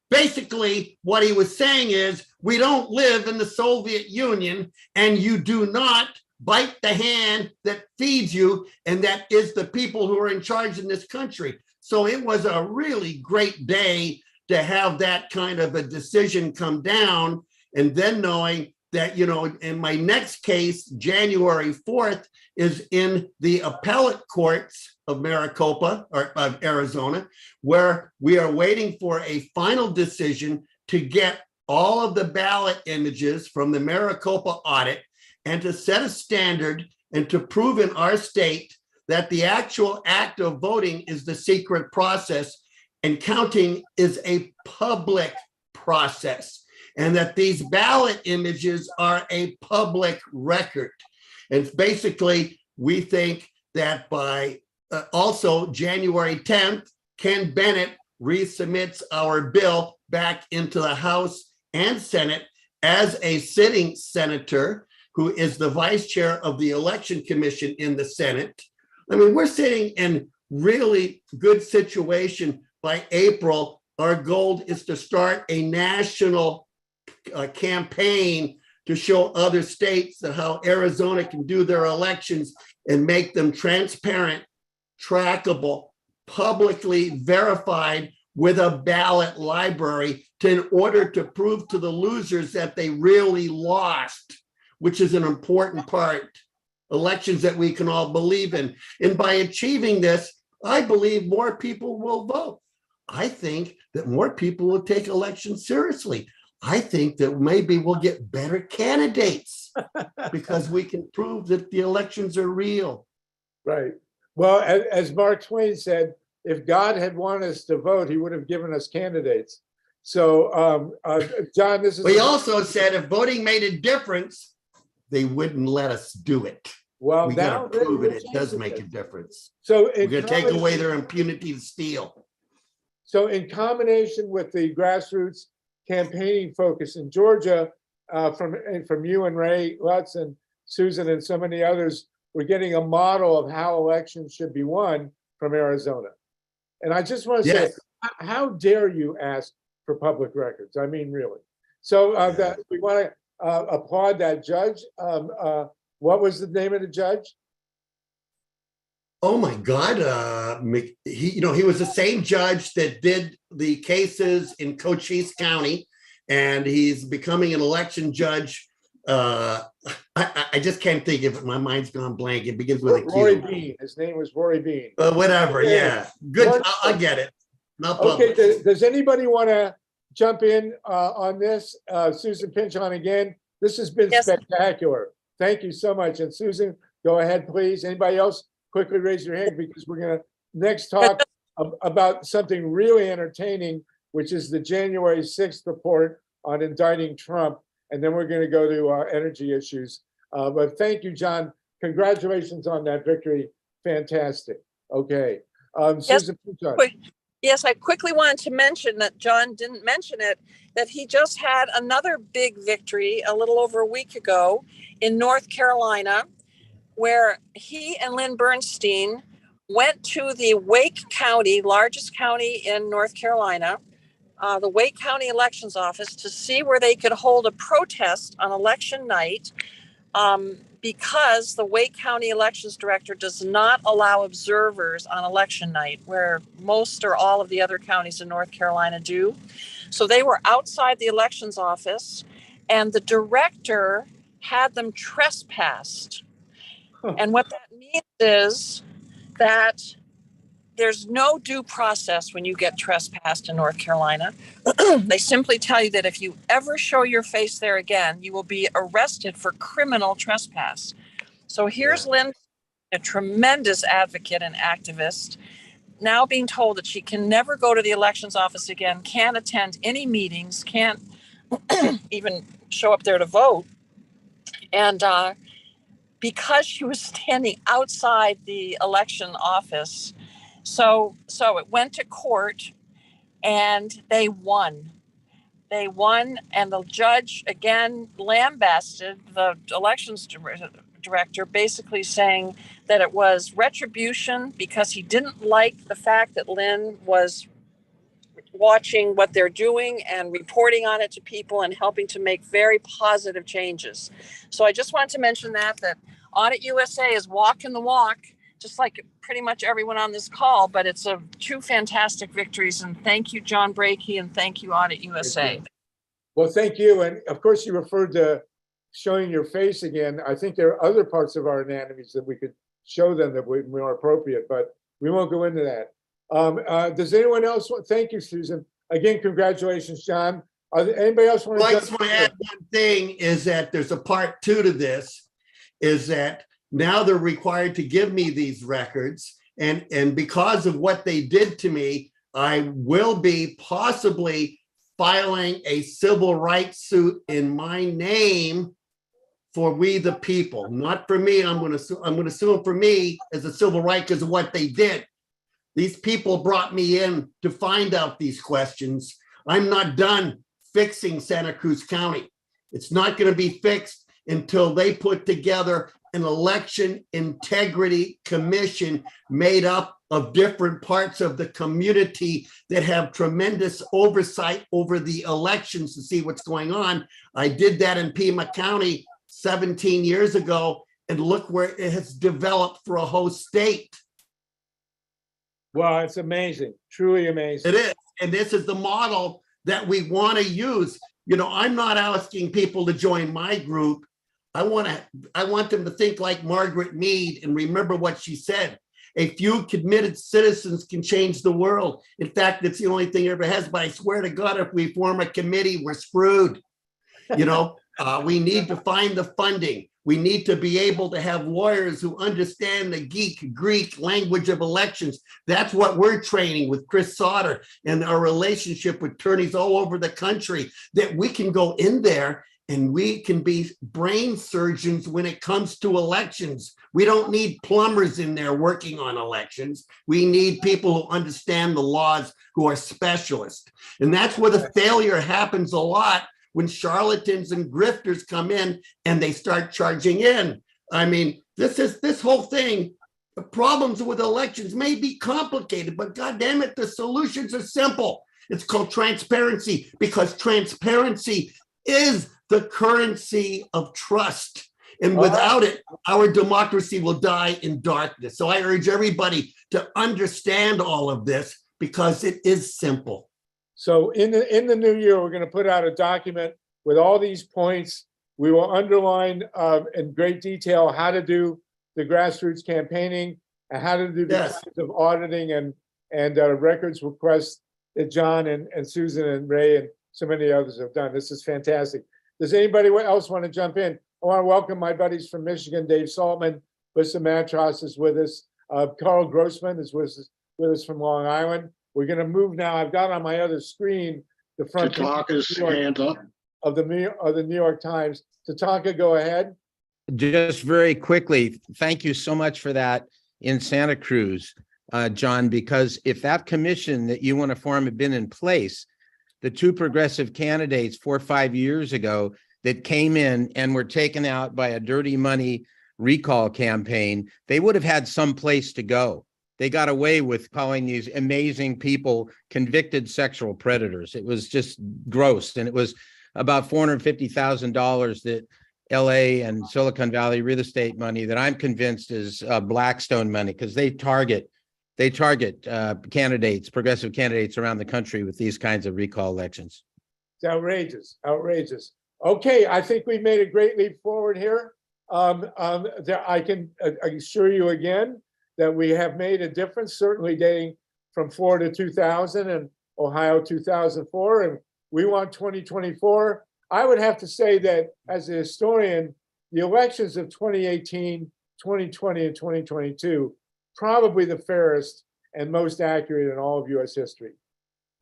Basically, what he was saying is, we don't live in the Soviet Union, and you do not bite the hand that feeds you, and that is the people who are in charge in this country. So it was a really great day to have that kind of a decision come down, and then knowing that, you know, in my next case, January 4th, is in the appellate courts of Maricopa, or of Arizona, where we are waiting for a final decision to get all of the ballot images from the Maricopa audit, and to set a standard and to prove in our state that the actual act of voting is the secret process and counting is a public process, and that these ballot images are a public record. And basically, we think that by also January 10th, Ken Bennett resubmits our bill back into the House and Senate as a sitting senator who is the vice chair of the Election Commission in the Senate. I mean, we're sitting in really good situation. By April, our goal is to start a national campaign to show other states that how Arizona can do their elections and make them transparent, trackable, publicly verified with a ballot library in order to prove to the losers that they really lost, which is an important part. Elections that we can all believe in. And by achieving this, I believe more people will vote. I think that more people will take elections seriously. I think that maybe we'll get better candidates because we can prove that the elections are real. Right. Well, as Mark Twain said, if God had wanted us to vote, he would have given us candidates. So, John, this is. He also said if voting made a difference, they wouldn't let us do it. Well, We now gotta prove it. It changes does it. make a difference. So We're gonna take away their impunity to steal. So in combination with the grassroots campaigning focus in Georgia, from you and Ray Lutz and Susan and so many others, we're getting a model of how elections should be won from Arizona. And I just want to say, Yes. how dare you ask for public records? I mean, really. So that we want to applaud that judge. What was the name of the judge? Oh my God! He was the same judge that did the cases in Cochise County, and he's becoming an election judge. I just can't think of it. My mind's gone blank. It begins with a Q. Rory Bean. His name was Rory Bean. Whatever. Okay. Yeah. Good. Wonderful. I get it. Not Okay, public. does anybody want to jump in on this? Susan Pinchon again. This has been Yes. spectacular. Thank you so much. And Susan, go ahead, please. Anybody else, quickly raise your hand because we're going to next talk about something really entertaining, which is the January 6th report on indicting Trump. And then we're going to go to our energy issues. But thank you, John. Congratulations on that victory. Fantastic. Okay. Susan Pinchon. Quick. Yes, I quickly wanted to mention that John didn't mention it, that he just had another big victory a little over a week ago in North Carolina, where he and Lynn Bernstein went to the Wake County, largest county in North Carolina, the Wake County Elections Office, to see where they could hold a protest on election night, because the Wake County Elections Director does not allow observers on election night, where most or all of the other counties in North Carolina do. So they were outside the elections office, and the director had them trespassed. And what that means is that there's no due process when you get trespassed in North Carolina. They simply tell you that if you ever show your face there again, you will be arrested for criminal trespass. So here's Lynn, a tremendous advocate and activist, now being told that she can never go to the elections office again, can't attend any meetings, can't even show up there to vote. And because she was standing outside the election office, so it went to court and they won. They won, and the judge again lambasted the elections director, basically saying that it was retribution because he didn't like the fact that Lynn was watching what they're doing and reporting on it to people and helping to make very positive changes. So I just wanted to mention that Audit USA is walking the walk, just like pretty much everyone on this call, but it's two fantastic victories. And thank you, John Brakey, and thank you, Audit USA. Well, thank you. And of course, you referred to showing your face again. I think there are other parts of our anatomies that we could show them that would be more appropriate, but we won't go into that. Does anyone else thank you, Susan. Again, congratulations, John. Anybody else want to? I just want to add one thing is that there's a part 2 to this, is that now they're required to give me these records. And because of what they did to me, I will be possibly filing a civil rights suit in my name for We the People, not for me. I'm going to sue them for me as a civil right because of what they did. These people brought me in to find out these questions. I'm not done fixing Santa Cruz County. It's not going to be fixed until they put together an election integrity commission made up of different parts of the community that have tremendous oversight over the elections to see what's going on. I did that in Pima County 17 years ago, and look where it has developed for a whole state. Well, it's amazing, truly amazing. It is, and this is the model that we want to use. You know, I'm not asking people to join my group. I want them to think like Margaret Mead and remember what she said. A few committed citizens can change the world. In fact, it's the only thing it ever has, but I swear to God, if we form a committee, we're screwed. You know, we need to find the funding. We need to be able to have lawyers who understand the Greek language of elections. That's what we're training with Chris Sauter and our relationship with attorneys all over the country, that we can go in there and we can be brain surgeons when it comes to elections. We don't need plumbers in there working on elections. We need people who understand the laws, who are specialists. And that's where the failure happens a lot, when charlatans and grifters come in and they start charging in. I mean, this whole thing, the problems with elections may be complicated, but God damn it, the solutions are simple. It's called transparency, because transparency is the currency of trust. And without it, our democracy will die in darkness. So I urge everybody to understand all of this, because it is simple. So in the new year, we're going to put out a document with all these points. We will underline in great detail how to do the grassroots campaigning and how to do the Yes. kinds of auditing and records requests that John and Susan and Ray and so many others have done. This is fantastic. Does anybody else want to jump in? I want to welcome my buddies from Michigan. Dave Saltman, Lisa Matros is with us. Carl Grossman is with us from Long Island. We're going to move now. I've got on my other screen the front Tatanka's hand up. of the New York Times. Tatanka, go ahead. Just very quickly, thank you so much for that in Santa Cruz, John, because if that commission that you want to form had been in place, the two progressive candidates 4 or 5 years ago that came in and were taken out by a dirty money recall campaign, they would have had some place to go. They got away with calling these amazing people convicted sexual predators. It was just gross. And it was about $450,000 that LA and Silicon Valley real estate money that I'm convinced is Blackstone money, because they target candidates, progressive candidates around the country with these kinds of recall elections. It's outrageous, outrageous. Okay, I think we've made a great leap forward here. I can assure you again that we have made a difference, certainly dating from 4 to 2000 and Ohio 2004, and we want 2024. I would have to say that as a historian, the elections of 2018, 2020, and 2022, probably the fairest and most accurate in all of US history.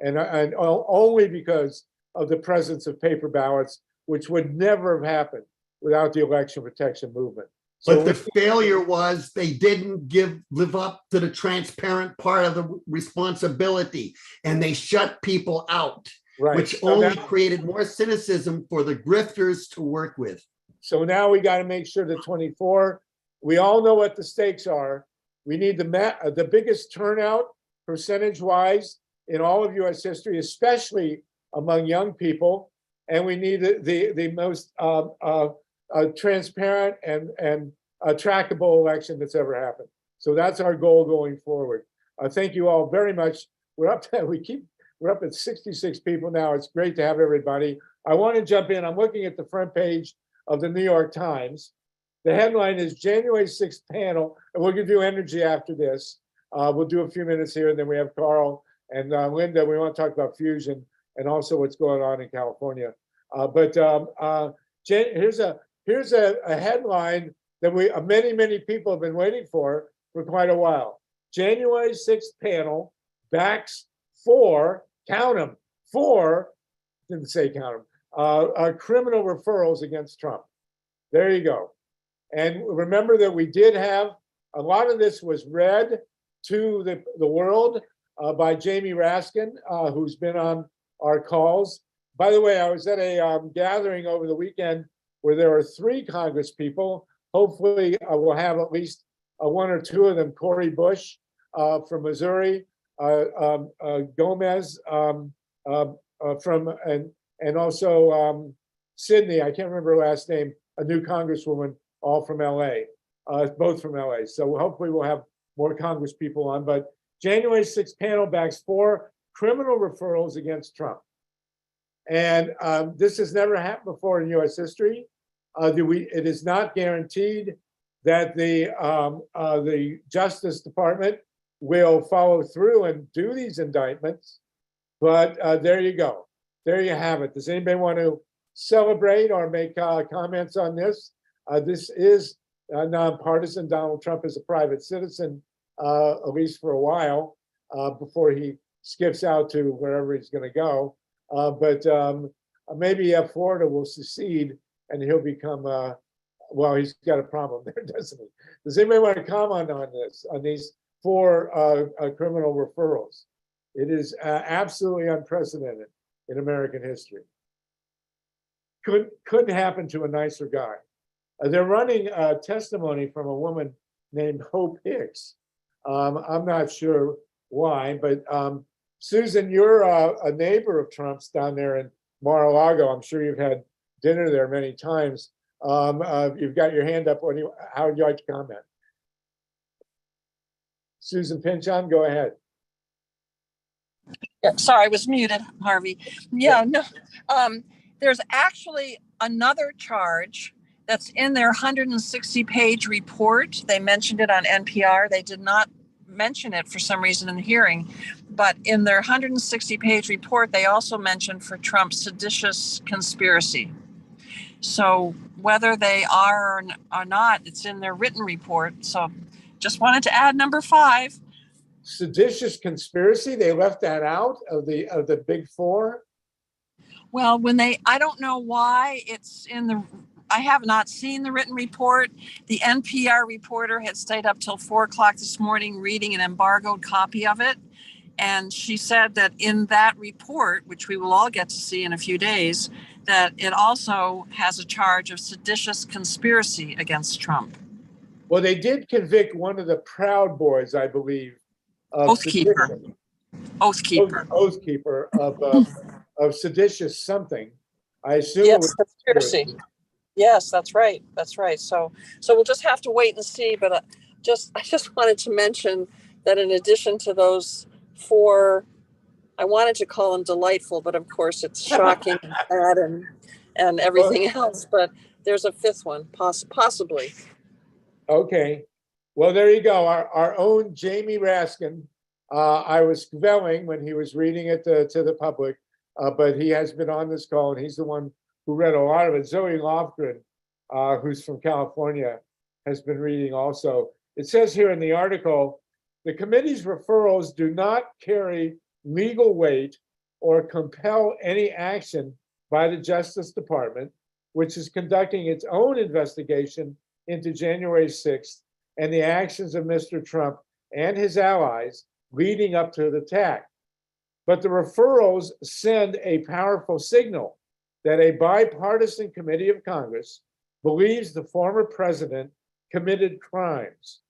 And only because of the presence of paper ballots, which would never have happened without the election protection movement. But the failure was they didn't live up to the transparent part of the responsibility, and they shut people out, Right. which So only now- created more cynicism for the grifters to work with. So now we got to make sure that 24, we all know what the stakes are. We need the biggest turnout percentage wise in all of US history, especially among young people. And we need the most transparent and trackable election that's ever happened. So that's our goal going forward. Thank you all very much. We're up at 66 people now. It's great to have everybody. I want to jump in. I'm looking at the front page of the New York Times. The headline is January 6th panel, and we're going to do energy after this. We'll do a few minutes here, and then we have Carl and Linda. We want to talk about fusion and also what's going on in California. Here's a headline that many people have been waiting for quite a while. January 6th panel backs count them, didn't say count them, criminal referrals against Trump. There you go. And remember that we did have, a lot of this was read to the world by Jamie Raskin, who's been on our calls. By the way, I was at a gathering over the weekend where there are 3 Congress people. Hopefully we'll have at least 1 or 2 of them, Cori Bush from Missouri, Gomez and also Sydney, I can't remember her last name, a new congresswoman, all from LA, both from LA. So hopefully we'll have more Congress people on. But January 6th panel backs 4 criminal referrals against Trump. And this has never happened before in US history. It is not guaranteed that the Justice Department will follow through and do these indictments. But there you go. There you have it. Does anybody want to celebrate or make comments on this? This is nonpartisan. Donald Trump is a private citizen, at least for a while, before he skips out to wherever he's going to go. But maybe Florida will secede and he'll become, well, he's got a problem there, doesn't he? Does anybody want to comment on this, on these 4 criminal referrals? It is absolutely unprecedented in American history. Couldn't happen to a nicer guy. They're running testimony from a woman named Hope Hicks. I'm not sure why, but Susan, you're a neighbor of Trump's down there in Mar-a-Lago. I'm sure you've had dinner there many times. You've got your hand up. How would you like to comment? Susan Pinchon, go ahead. Yeah, sorry, I was muted, Harvey. Yeah, no. There's actually another charge that's in their 160-page report. They mentioned it on NPR. They did not mention it for some reason in the hearing, but in their 160-page report, they also mentioned for Trump's seditious conspiracy. So whether they are or not, it's in their written report. So just wanted to add number 5. Seditious conspiracy, they left that out of the big 4? Well, I don't know why it's I have not seen the written report. The NPR reporter had stayed up till 4:00 this morning reading an embargoed copy of it. And she said that in that report, which we will all get to see in a few days, that it also has a charge of seditious conspiracy against Trump. Well, they did convict one of the Proud Boys, I believe. Oathkeeper. Oathkeeper of seditious something. I assume it Yes, was conspiracy. Yes, that's right. That's right. So we'll just have to wait and see. But I just wanted to mention that in addition to those 4, I wanted to call them delightful, but of course it's shocking and bad and everything else. But there's a 5th one, possibly. Okay. Well, there you go. Our own Jamie Raskin. I was kvelling when he was reading it to the public, but he has been on this call, and he's the one who read a lot of it. Zoe Lofgren, who's from California, has been reading also. It says here in the article The committee's referrals do not carry legal weight or compel any action by the Justice Department, which is conducting its own investigation into January 6th and the actions of Mr. Trump and his allies leading up to the attack. But the referrals send a powerful signal that a bipartisan committee of Congress believes the former president committed crimes.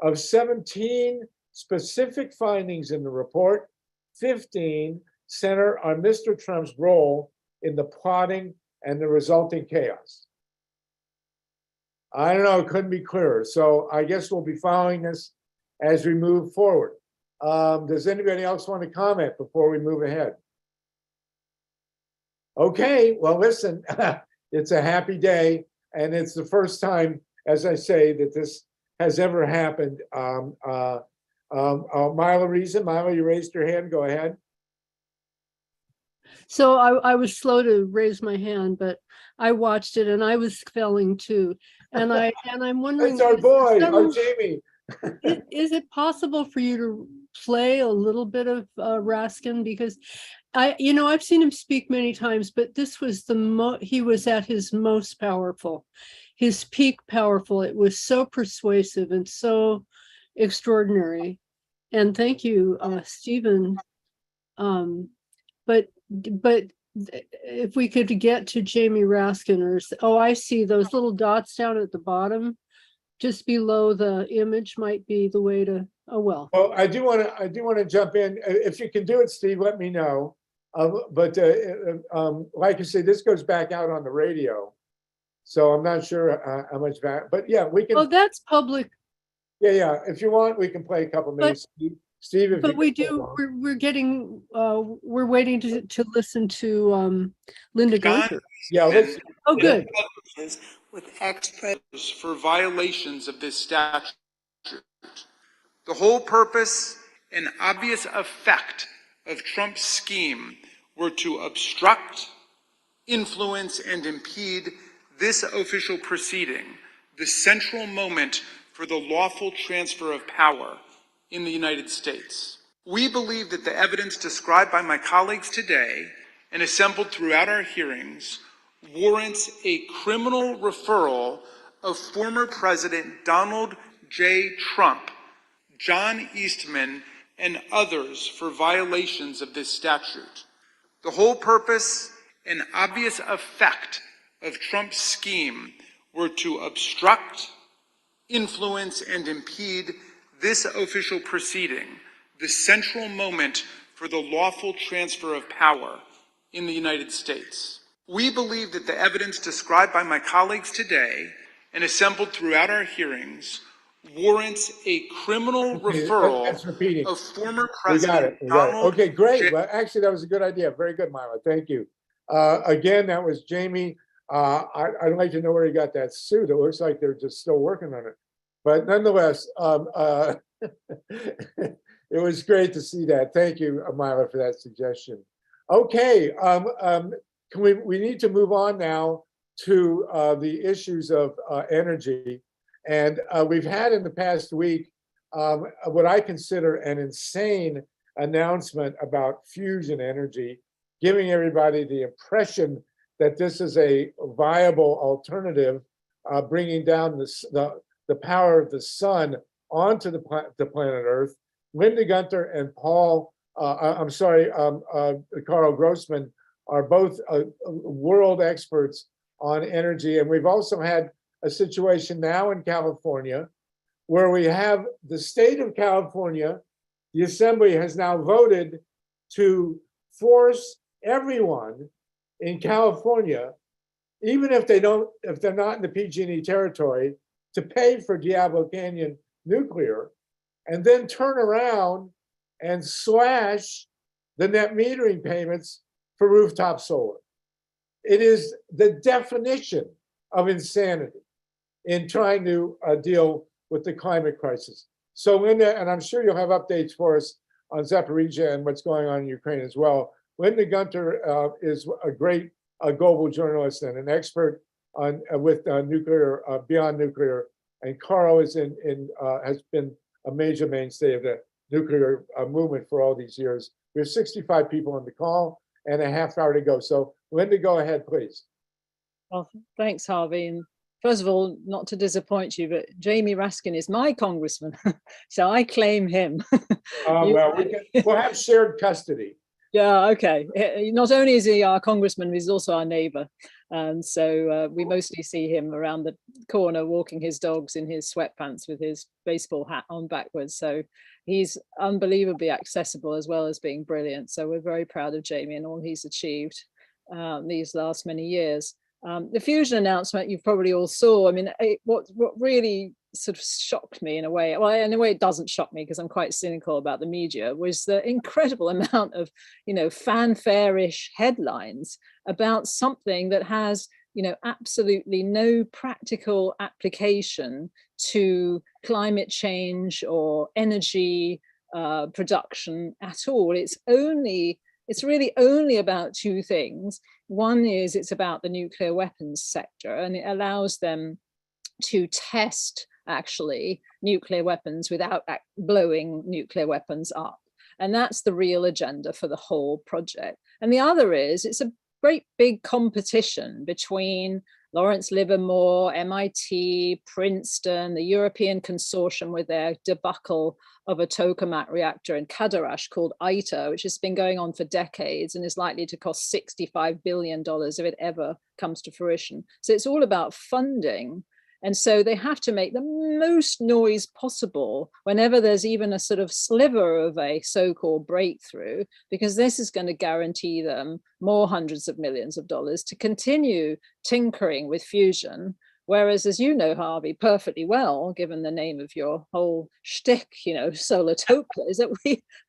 Of 17 specific findings in the report, 15 center on Mr. Trump's role in the plotting and the resulting chaos. I don't know, it couldn't be clearer. So I guess we'll be following this as we move forward. Does anybody else want to comment before we move ahead? Okay, well, listen, it's a happy day, and it's the first time, as I say, that this has ever happened. Mila Reason, Mila, you raised your hand, go ahead. So I was slow to raise my hand, but I watched it and I was felling too. And I'm wondering, It's our is boy, some- our Jamie. is it possible for you to play a little bit of Raskin? Because I've seen him speak many times, but this was he was at his most powerful, his peak powerful. It was so persuasive and so extraordinary. And thank you, Stephen. But if we could get to Jamie Raskin, I see those little dots down at the bottom, just below the image might be the way to, well, I do want to jump in. If you can do it, Steve, let me know. Like I say, this goes back out on the radio, so I'm not sure how much back, but yeah, we can. Oh, that's public. Yeah. If you want, we can play a couple minutes. Steve, if But you we can do, hold on. we're waiting to listen to Linda Gunter. Yeah, let's. Oh, good. With ex-presidents for violations of this statute. The whole purpose and obvious effect of Trump's scheme were to obstruct, influence, and impede this official proceeding, the central moment for the lawful transfer of power in the United States. We believe that the evidence described by my colleagues today and assembled throughout our hearings warrants a criminal referral of former President Donald J. Trump, John Eastman, and others for violations of this statute. The whole purpose and obvious effect of Trump's scheme were to obstruct, influence, and impede this official proceeding, the central moment for the lawful transfer of power in the United States. We believe that the evidence described by my colleagues today and assembled throughout our hearings warrants a criminal referral That's repeating. of former We got President it. We got it. Donald Okay, great. J. Well, actually, that was a good idea. Very good, Mila. Thank you. Again, that was Jamie. I'd like to know where he got that suit. It looks like they're just still working on it. But nonetheless, it was great to see that. Thank you, Mila, for that suggestion. Okay, we need to move on now to the issues of energy. And we've had in the past week what I consider an insane announcement about fusion energy, giving everybody the impression that this is a viable alternative, bringing down the power of the sun onto the planet Earth. Linda Gunter and Carl Grossman are both world experts on energy. And we've also had a situation now in California where we have the state of California, the assembly has now voted to force everyone in California, even if they're not in the PG&E territory, to pay for Diablo Canyon nuclear, and then turn around and slash the net metering payments for rooftop solar. It is the definition of insanity in trying to deal with the climate crisis. So Linda, and I'm sure you'll have updates for us on Zaporizhzhia and what's going on in Ukraine as well. Linda Gunter is a great global journalist and an expert on with nuclear, beyond nuclear. And Carl is has been a major mainstay of the nuclear movement for all these years. We have 65 people on the call and a half hour to go. So Linda, go ahead, please. Well, thanks, Harvey. And first of all, not to disappoint you, but Jamie Raskin is my congressman, so I claim him. Well, we'll have shared custody. Yeah, okay. Not only is he our congressman, he's also our neighbor. And so we mostly see him around the corner walking his dogs in his sweatpants with his baseball hat on backwards. So he's unbelievably accessible as well as being brilliant. So we're very proud of Jamie and all he's achieved these last many years. The fusion announcement you've probably all saw. I mean, what really sort of shocked me in a way, well, in a way it doesn't shock me because I'm quite cynical about the media, was the incredible amount of, fanfare-ish headlines about something that has, absolutely no practical application to climate change or energy production at all. It's really only about two things. One is it's about the nuclear weapons sector, and it allows them to test actually nuclear weapons without blowing nuclear weapons up. And that's the real agenda for the whole project. And the other is it's a great big competition between Lawrence Livermore, MIT, Princeton, the European consortium with their debacle of a tokamak reactor in Cadarache called ITER, which has been going on for decades and is likely to cost $65 billion if it ever comes to fruition. So it's all about funding. And so they have to make the most noise possible whenever there's even a sort of sliver of a so-called breakthrough, because this is going to guarantee them more hundreds of millions of dollars to continue tinkering with fusion. Whereas, as you know, Harvey, perfectly well, given the name of your whole shtick, Solartopia, is that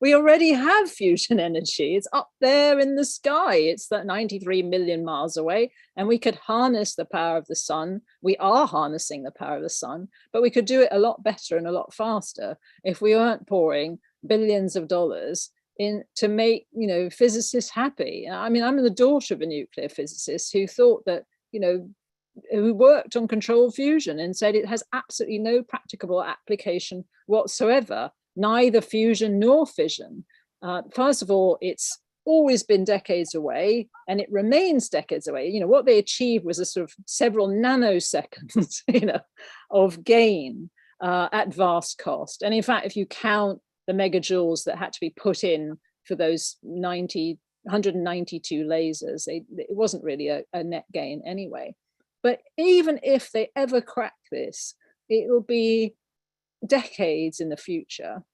we already have fusion energy. It's up there in the sky. It's that 93 million miles away, and we could harness the power of the sun. We are harnessing the power of the sun, but we could do it a lot better and a lot faster if we weren't pouring billions of dollars in to make, physicists happy. I mean, I'm the daughter of a nuclear physicist who thought that, who worked on controlled fusion and said it has absolutely no practicable application whatsoever, neither fusion nor fission. First of all, it's always been decades away and it remains decades away. What they achieved was a sort of several nanoseconds, of gain at vast cost. And in fact, if you count the megajoules that had to be put in for those 192 lasers, it wasn't really a net gain anyway. But even if they ever crack this, it will be decades in the future.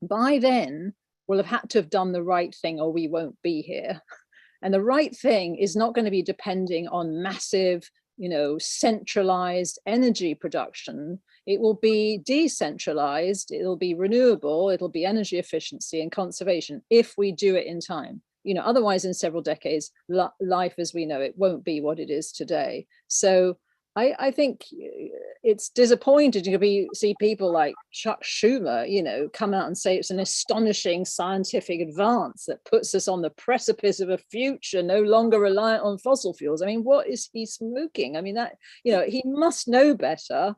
By then, we'll have had to have done the right thing or we won't be here. And the right thing is not going to be depending on massive, centralized energy production. It will be decentralized, it'll be renewable, it'll be energy efficiency and conservation if we do it in time. Otherwise in several decades, life as we know it won't be what it is today. So I think it's disappointing to see people like Chuck Schumer, come out and say it's an astonishing scientific advance that puts us on the precipice of a future no longer reliant on fossil fuels. I mean, what is he smoking? I mean, that, he must know better.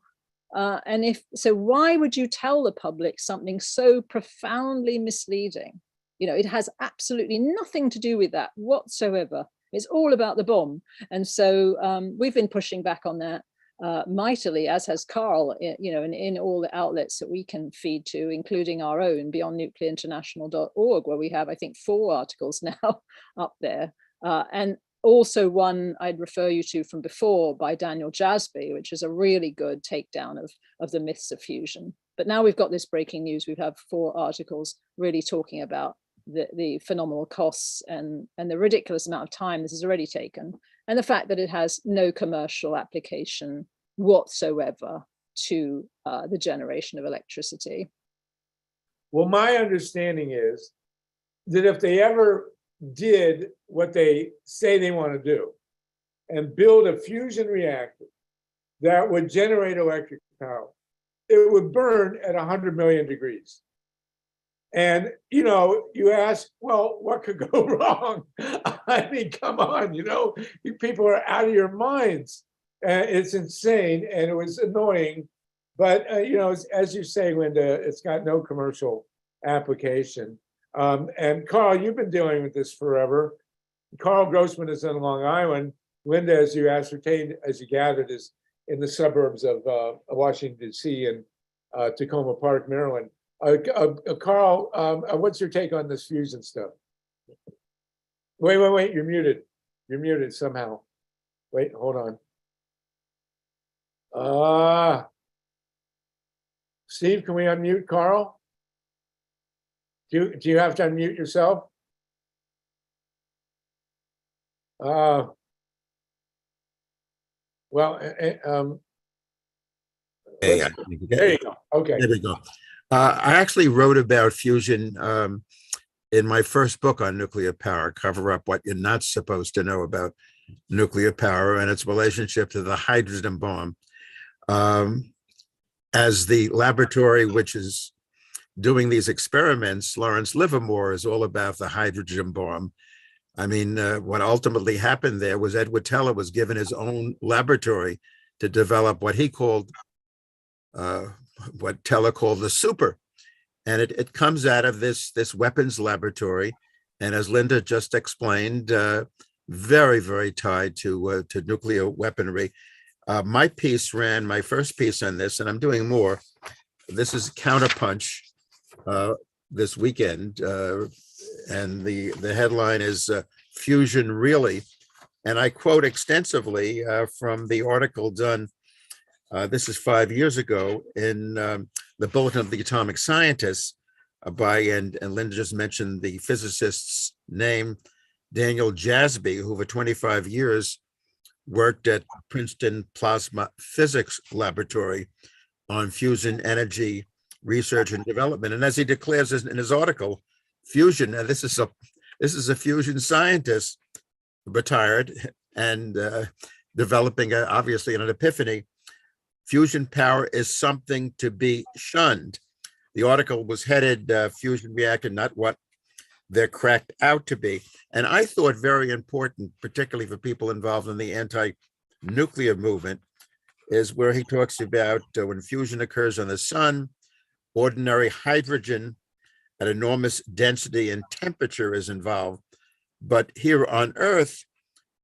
And if so, why would you tell the public something so profoundly misleading? It has absolutely nothing to do with that whatsoever. It's all about the bomb. And so we've been pushing back on that mightily, as has Carl, in all the outlets that we can feed to, including our own, beyondnuclearinternational.org, where we have, I think, 4 articles now up there. And also one I'd refer you to from before by Daniel Jasby, which is a really good takedown of the myths of fusion. But now we've got this breaking news. We have 4 articles really talking about the phenomenal costs and the ridiculous amount of time this has already taken, and the fact that it has no commercial application whatsoever to the generation of electricity. Well, my understanding is that if they ever did what they say they want to do and build a fusion reactor that would generate electric power, it would burn at 100 million degrees. And, you ask, well, what could go wrong? I mean, come on, you people are out of your minds. It's insane. And it was annoying But, you know, as you say, Linda, it's got no commercial application. And Carl, you've been dealing with this forever. Carl Grossman is in Long Island. Linda, as you ascertained, as you gathered, is in the suburbs of Washington, D.C. and Tacoma Park, Maryland. Carl, what's your take on this fusion stuff? Wait, you're muted. You're muted somehow. Wait, hold on. Steve, can we unmute Carl? Do you have to unmute yourself? Well, Hey, there you go. Okay. there we go. I actually wrote about fusion in my first book on nuclear power, Cover Up What You're Not Supposed to Know About Nuclear Power and its relationship to the hydrogen bomb. As the laboratory which is doing these experiments, Lawrence Livermore is all about the hydrogen bomb. I mean, what ultimately happened there was Edward Teller was given his own laboratory to develop what he called, what Teller called the super. And it comes out of this weapons laboratory. And as Linda just explained, very, very tied to nuclear weaponry. My first piece on this, and I'm doing more. This is Counterpunch this weekend. And the headline is Fusion Really. And I quote extensively from the article done, this is 5 years ago, in the Bulletin of the Atomic Scientists by, and Linda just mentioned the physicist's name, Daniel Jasby, who for 25 years worked at Princeton Plasma Physics Laboratory on fusion energy research and development. And as he declares in his article, fusion, and this is a fusion scientist, retired and developing obviously an epiphany. Fusion power is something to be shunned. The article was headed Fusion Reactor, Not What They're Cracked Out to Be. And I thought very important, particularly for people involved in the anti-nuclear movement, is where he talks about when fusion occurs on the sun, ordinary hydrogen at enormous density and temperature is involved. But here on Earth,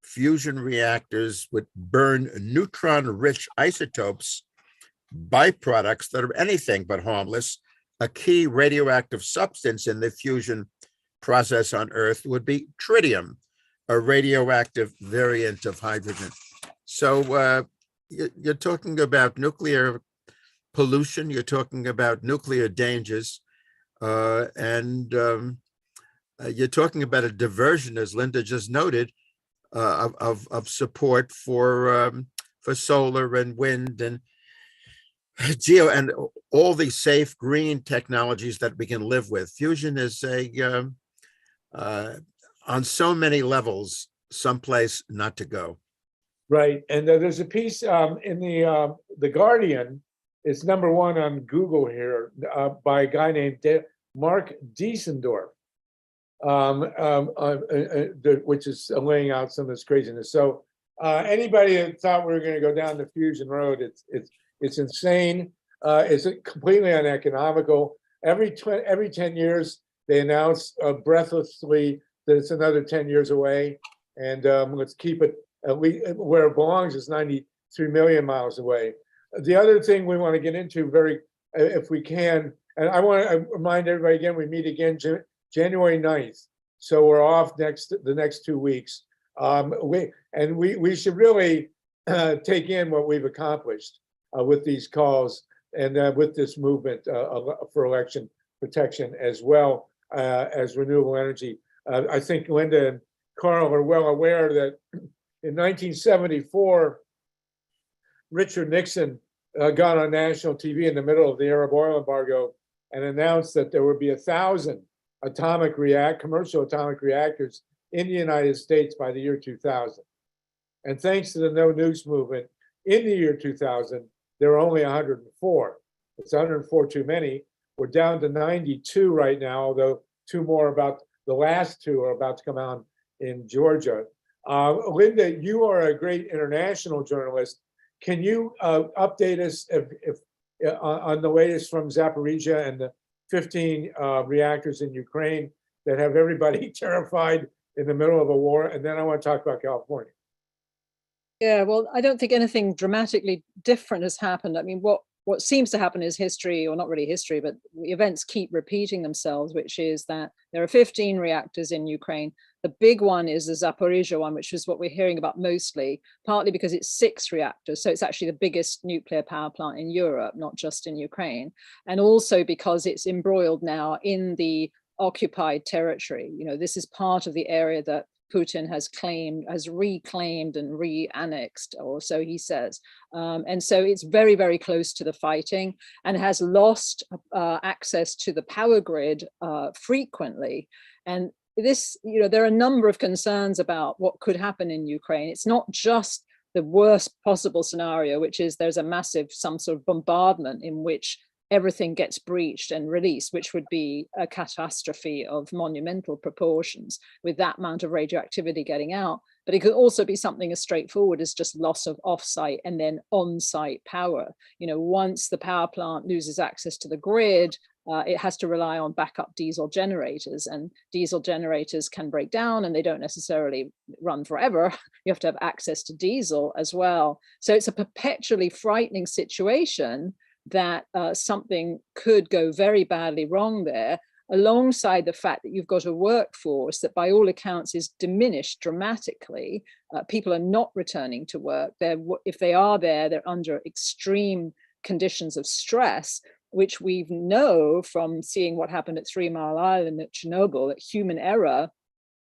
fusion reactors would burn neutron-rich isotopes, byproducts that are anything but harmless. A key radioactive substance in the fusion process on Earth would be tritium, a radioactive variant of hydrogen. So you're talking about nuclear pollution, you're talking about nuclear dangers, and you're talking about a diversion, as Linda just noted, of support for solar and wind and geo and all the safe green technologies that we can live with. Fusion is on so many levels, someplace not to go. Right, and there's a piece in the Guardian. It's #1 on Google here by a guy named Mark Diesendorf, which is laying out some of this craziness. So anybody that thought we were going to go down the fusion road, it's insane. It's completely uneconomical. Every 10 years, they announce breathlessly that it's another 10 years away, and let's keep it at least where it belongs, is 93 million miles away. The other thing we want to get into if we can, and I want to remind everybody again, we meet again January 9th. So we're off the next 2 weeks. We should really take in what we've accomplished with these calls and with this movement for election protection, as well as renewable energy. I think Linda and Carl are well aware that in 1974, Richard Nixon got on national TV in the middle of the Arab oil embargo and announced that there would be 1,000 commercial atomic reactors in the United States by the year 2000. And thanks to the No Nukes movement, in the year 2000, there were only 104. It's 104 too many. We're down to 92 right now, although the last two are about to come out in Georgia. Linda, you are a great international journalist. Can you update us on the latest from Zaporizhia and the 15 reactors in Ukraine that have everybody terrified in the middle of a war. And then I want to talk about California. Yeah, well, I don't think anything dramatically different has happened. I mean, what seems to happen is history, or not really history, but events keep repeating themselves, which is that there are 15 reactors in Ukraine. The big one is the Zaporizhia one, which is what we're hearing about mostly, partly because it's 6 reactors. So it's actually the biggest nuclear power plant in Europe, not just in Ukraine. And also because it's embroiled now in the occupied territory. You know, this is part of the area that Putin has reclaimed and re-annexed, or so he says. And so it's very, very close to the fighting and has lost access to the power grid frequently. And this, you know, there are a number of concerns about what could happen in Ukraine. It's not just the worst possible scenario, which is there's a massive, some sort of bombardment in which everything gets breached and released, which would be a catastrophe of monumental proportions with that amount of radioactivity getting out. But it could also be something as straightforward as just loss of off-site and then on-site power. You know, once the power plant loses access to the grid, it has to rely on backup diesel generators, and diesel generators can break down and they don't necessarily run forever. You have to have access to diesel as well. So it's a perpetually frightening situation that something could go very badly wrong there, alongside the fact that you've got a workforce that by all accounts is diminished dramatically. People are not returning to work. If they are there, they're under extreme conditions of stress, which we know from seeing what happened at 3 Mile Island at Chernobyl, that human error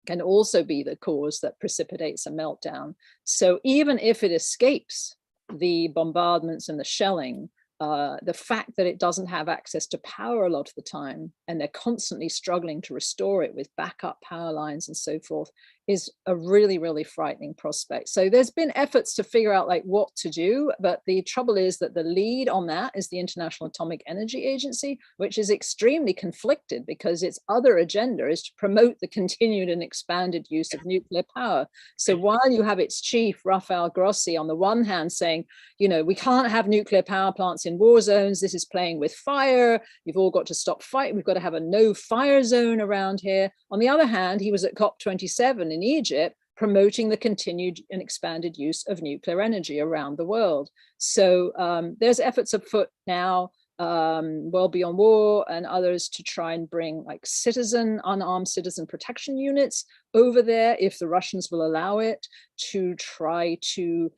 can also be the cause that precipitates a meltdown. So even if it escapes the bombardments and the shelling, the fact that it doesn't have access to power a lot of the time, and they're constantly struggling to restore it with backup power lines and so forth, is a really, really frightening prospect. So there's been efforts to figure out like what to do, but the trouble is that the lead on that is the International Atomic Energy Agency, which is extremely conflicted because its other agenda is to promote the continued and expanded use of nuclear power. So while you have its chief, Rafael Grossi, on the one hand saying, you know, we can't have nuclear power plants in war zones, this is playing with fire, you've all got to stop fighting, we've got to have a no fire zone around here. On the other hand, he was at COP27 in Egypt promoting the continued and expanded use of nuclear energy around the world. So there's efforts afoot now, World Beyond War and others, to try and bring like unarmed citizen protection units over there, if the Russians will allow it, to try to,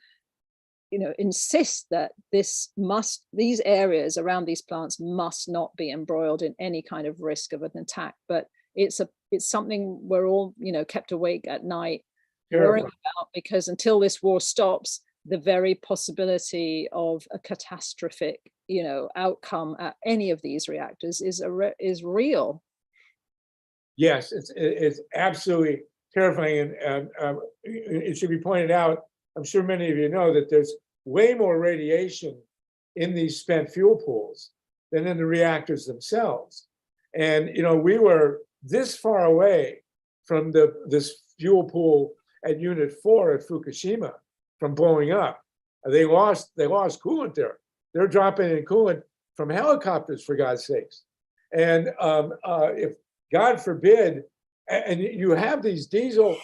you know, insist that these areas around these plants must not be embroiled in any kind of risk of an attack. But it's something we're all, you know, kept awake at night worrying about, because until this war stops, the very possibility of a catastrophic, you know, outcome at any of these reactors is real. Yes, it's absolutely terrifying, and it should be pointed out, I'm sure many of you know, that there's way more radiation in these spent fuel pools than in the reactors themselves. And, you know, we were this far away from this fuel pool at Unit 4 at Fukushima from blowing up. They lost coolant there. They're dropping in coolant from helicopters, for God's sakes. And if, God forbid, and you have these diesel,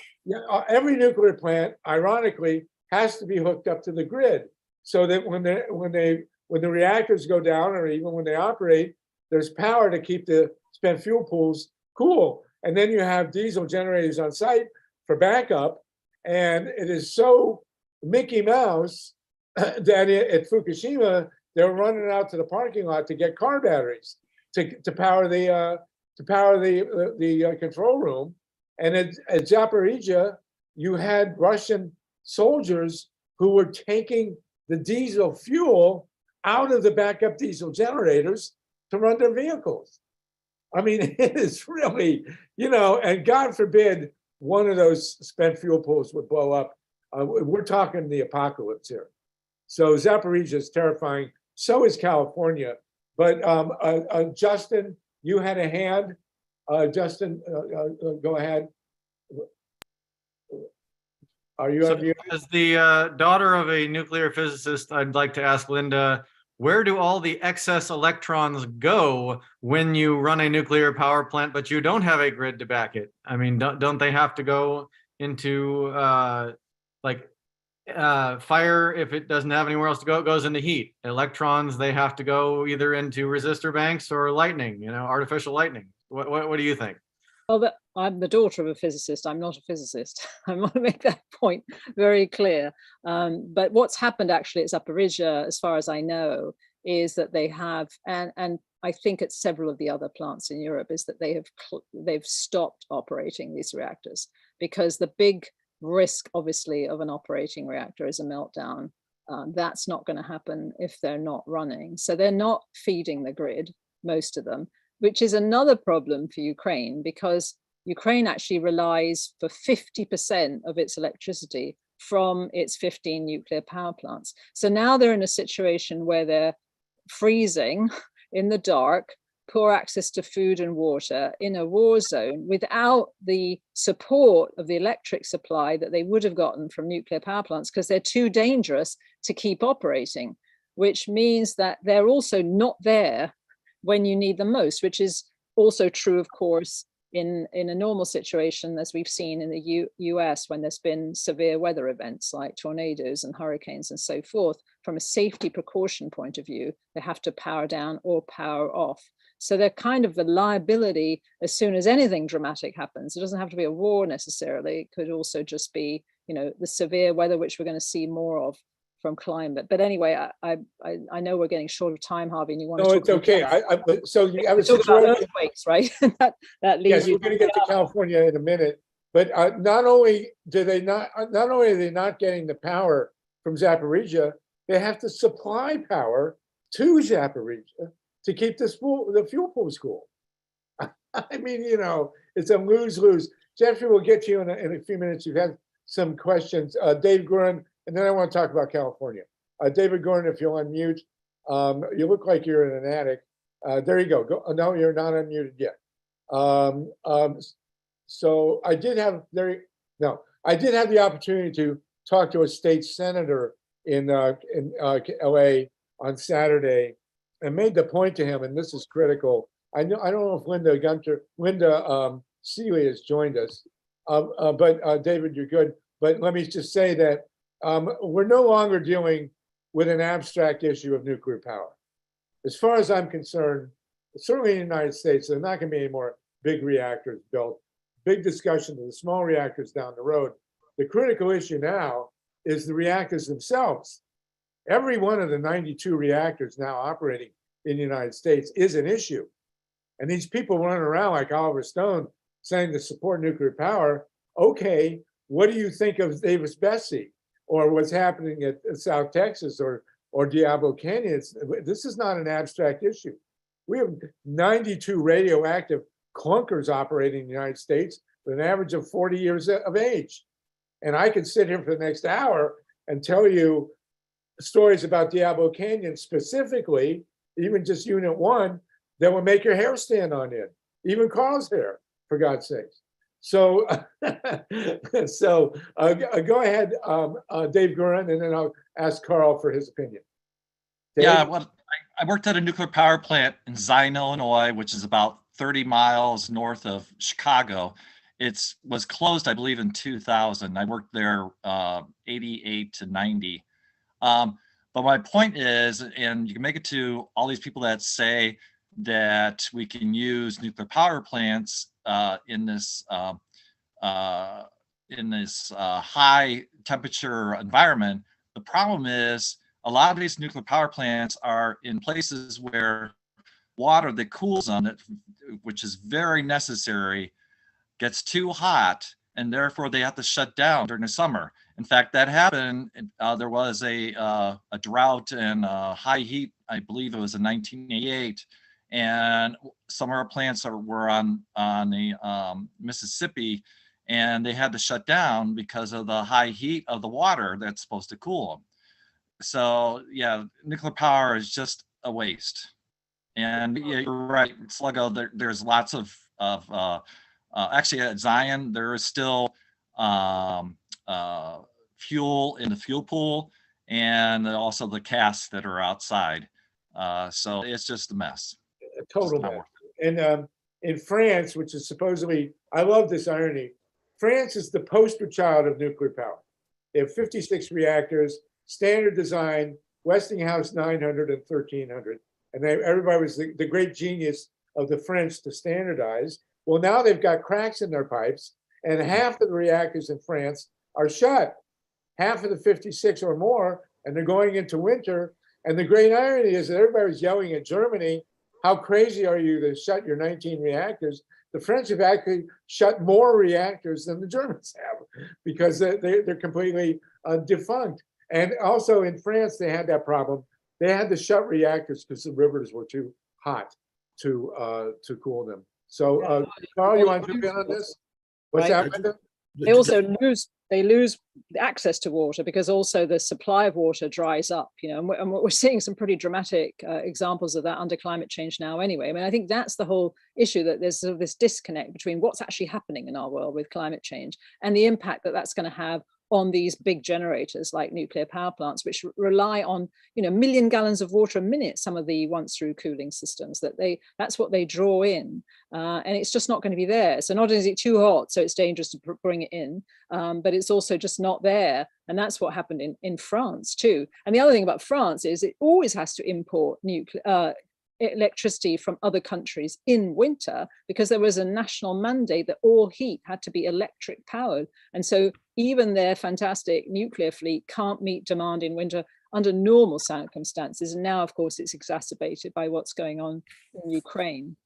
every nuclear plant, ironically, has to be hooked up to the grid, so that when the reactors go down, or even when they operate, there's power to keep the spent fuel pools cool. And then you have diesel generators on site for backup. And it is so Mickey Mouse that at Fukushima, they're running out to the parking lot to get car batteries to power the control room. And at Zaporizhia, you had Russian soldiers who were taking the diesel fuel out of the backup diesel generators to run their vehicles. I mean, it is really, you know, and God forbid one of those spent fuel pools would blow up. We're talking the apocalypse here. So Zaporizhia is terrifying. So is California. But Justin, you had a hand. Justin, go ahead. Are you on mute? As the daughter of a nuclear physicist, I'd like to ask Linda, where do all the excess electrons go when you run a nuclear power plant, but you don't have a grid to back it? I mean, don't they have to go into fire? If it doesn't have anywhere else to go, it goes into heat. Electrons, they have to go either into resistor banks or lightning, artificial lightning. What do you think? Well, but I'm the daughter of a physicist. I'm not a physicist. I want to make that point very clear. But what's happened actually at Zaporizhzhia, as far as I know, is that they have, and I think at several of the other plants in Europe, is that they've stopped operating these reactors, because the big risk, obviously, of an operating reactor is a meltdown. That's not going to happen if they're not running. So they're not feeding the grid, most of them, which is another problem for Ukraine, because Ukraine actually relies for 50% of its electricity from its 15 nuclear power plants. So now they're in a situation where they're freezing in the dark, poor access to food and water in a war zone without the support of the electric supply that they would have gotten from nuclear power plants, because they're too dangerous to keep operating, which means that they're also not there when you need them most, which is also true, of course, in a normal situation, as we've seen in the US, when there's been severe weather events like tornadoes and hurricanes and so forth. From a safety precaution point of view, they have to power down or power off. So they're kind of a liability as soon as anything dramatic happens. It doesn't have to be a war necessarily. It could also just be, the severe weather, which we're going to see more of from climate. But anyway, I know we're getting short of time, Harvey, and you want to No, talk it's okay. So you have a talk about situation. earthquakes, right? that leads Yes, we're going to get to California in a minute. But not only are they not getting the power from Zaporizhzhia, they have to supply power to Zaporizhzhia to keep the fuel pools cool. I mean, it's a lose-lose. Jeffrey, we'll get to you in a few minutes. You've had some questions. Dave Gurin, and then I want to talk about California. David Gurin, if you'll unmute. You look like you're in an attic. There you go. No, you're not unmuted yet. So I did have the opportunity to talk to a state senator in LA on Saturday, and made the point to him, and this is critical. I don't know if Linda Seeley has joined us, but David, you're good. But let me just say that we're no longer dealing with an abstract issue of nuclear power. As far as I'm concerned, certainly in the United States, there are not going to be any more big reactors built. Big discussion of the small reactors down the road. The critical issue now is the reactors themselves. Every one of the 92 reactors now operating in the United States is an issue. And these people running around like Oliver Stone saying to support nuclear power, okay, what do you think of Davis-Besse or what's happening at South Texas or Diablo Canyon? This is not an abstract issue. We have 92 radioactive clunkers operating in the United States with an average of 40 years of age. And I could sit here for the next hour and tell you stories about Diablo Canyon specifically, even just Unit 1, that will make your hair stand on end, even Carl's hair, for God's sakes. So, go ahead, Dave Gurin, and then I'll ask Carl for his opinion. Dave? Yeah, well, I worked at a nuclear power plant in Zion, Illinois, which is about 30 miles north of Chicago. It was closed, I believe, in 2000. I worked there 88 to 90. But my point is, and you can make it to all these people that say that we can use nuclear power plants in this high temperature environment. The problem is a lot of these nuclear power plants are in places where water that cools them, which is very necessary, gets too hot, and therefore they have to shut down during the summer. In fact, that happened. There was a drought and high heat, I believe it was in 1988, and some of our plants were on the Mississippi, and they had to shut down because of the high heat of the water that's supposed to cool them. So yeah, nuclear power is just a waste. And yeah, you're right, Sluggo, there's lots of actually at Zion, there is still fuel in the fuel pool, and also the casks that are outside. So it's just a mess. A total It's not mess. And in France, which is supposedly, I love this irony, France is the poster child of nuclear power. They have 56 reactors, standard design, Westinghouse 900 and 1300. And everybody was the great genius of the French to standardize. Well, now they've got cracks in their pipes, and half of the reactors in France are shut, half of the 56 or more, and they're going into winter. And the great irony is that everybody was yelling at Germany, how crazy are you to shut your 19 reactors? The French have actually shut more reactors than the Germans have because they're completely defunct. And also in France, they had that problem. They had to shut reactors because the rivers were too hot to cool them. So, Carl, you want to jump in on this? What's Right. that, Linda? They also lose access to water because also the supply of water dries up, you know, and we're seeing some pretty dramatic examples of that under climate change now anyway. I mean, I think that's the whole issue, that there's sort of this disconnect between what's actually happening in our world with climate change and the impact that that's going to have on these big generators like nuclear power plants, which rely on, you know, 1 million gallons of water a minute, some of the once through cooling systems, that's what they draw in. And it's just not going to be there. So not only is it too hot, so it's dangerous to bring it in, but it's also just not there. And that's what happened in France too. And the other thing about France is it always has to import electricity from other countries in winter because there was a national mandate that all heat had to be electric powered. And so even their fantastic nuclear fleet can't meet demand in winter under normal circumstances. And now, of course, it's exacerbated by what's going on in Ukraine.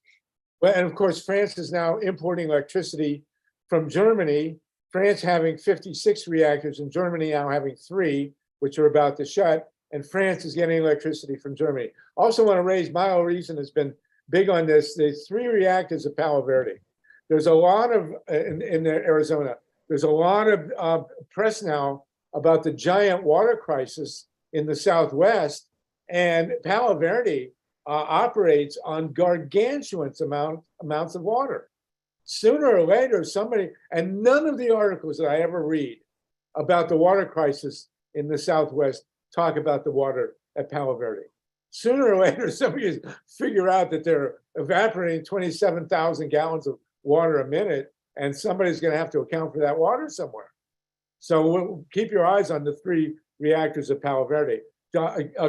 Well, and of course, France is now importing electricity from Germany. France having 56 reactors and Germany now having 3, which are about to shut. And France is getting electricity from Germany. Also want to raise, Milo Reason has been big on this. There's 3 reactors of Palo Verde. There's a lot of, in Arizona, there's a lot of press now about the giant water crisis in the Southwest. And Palo Verde operates on gargantuan amounts of water. Sooner or later, somebody, and none of the articles that I ever read about the water crisis in the Southwest talk about the water at Palo Verde. Sooner or later, somebody figure out that they're evaporating 27,000 gallons of water a minute, and somebody's going to have to account for that water somewhere. So keep your eyes on the 3 reactors at Palo Verde.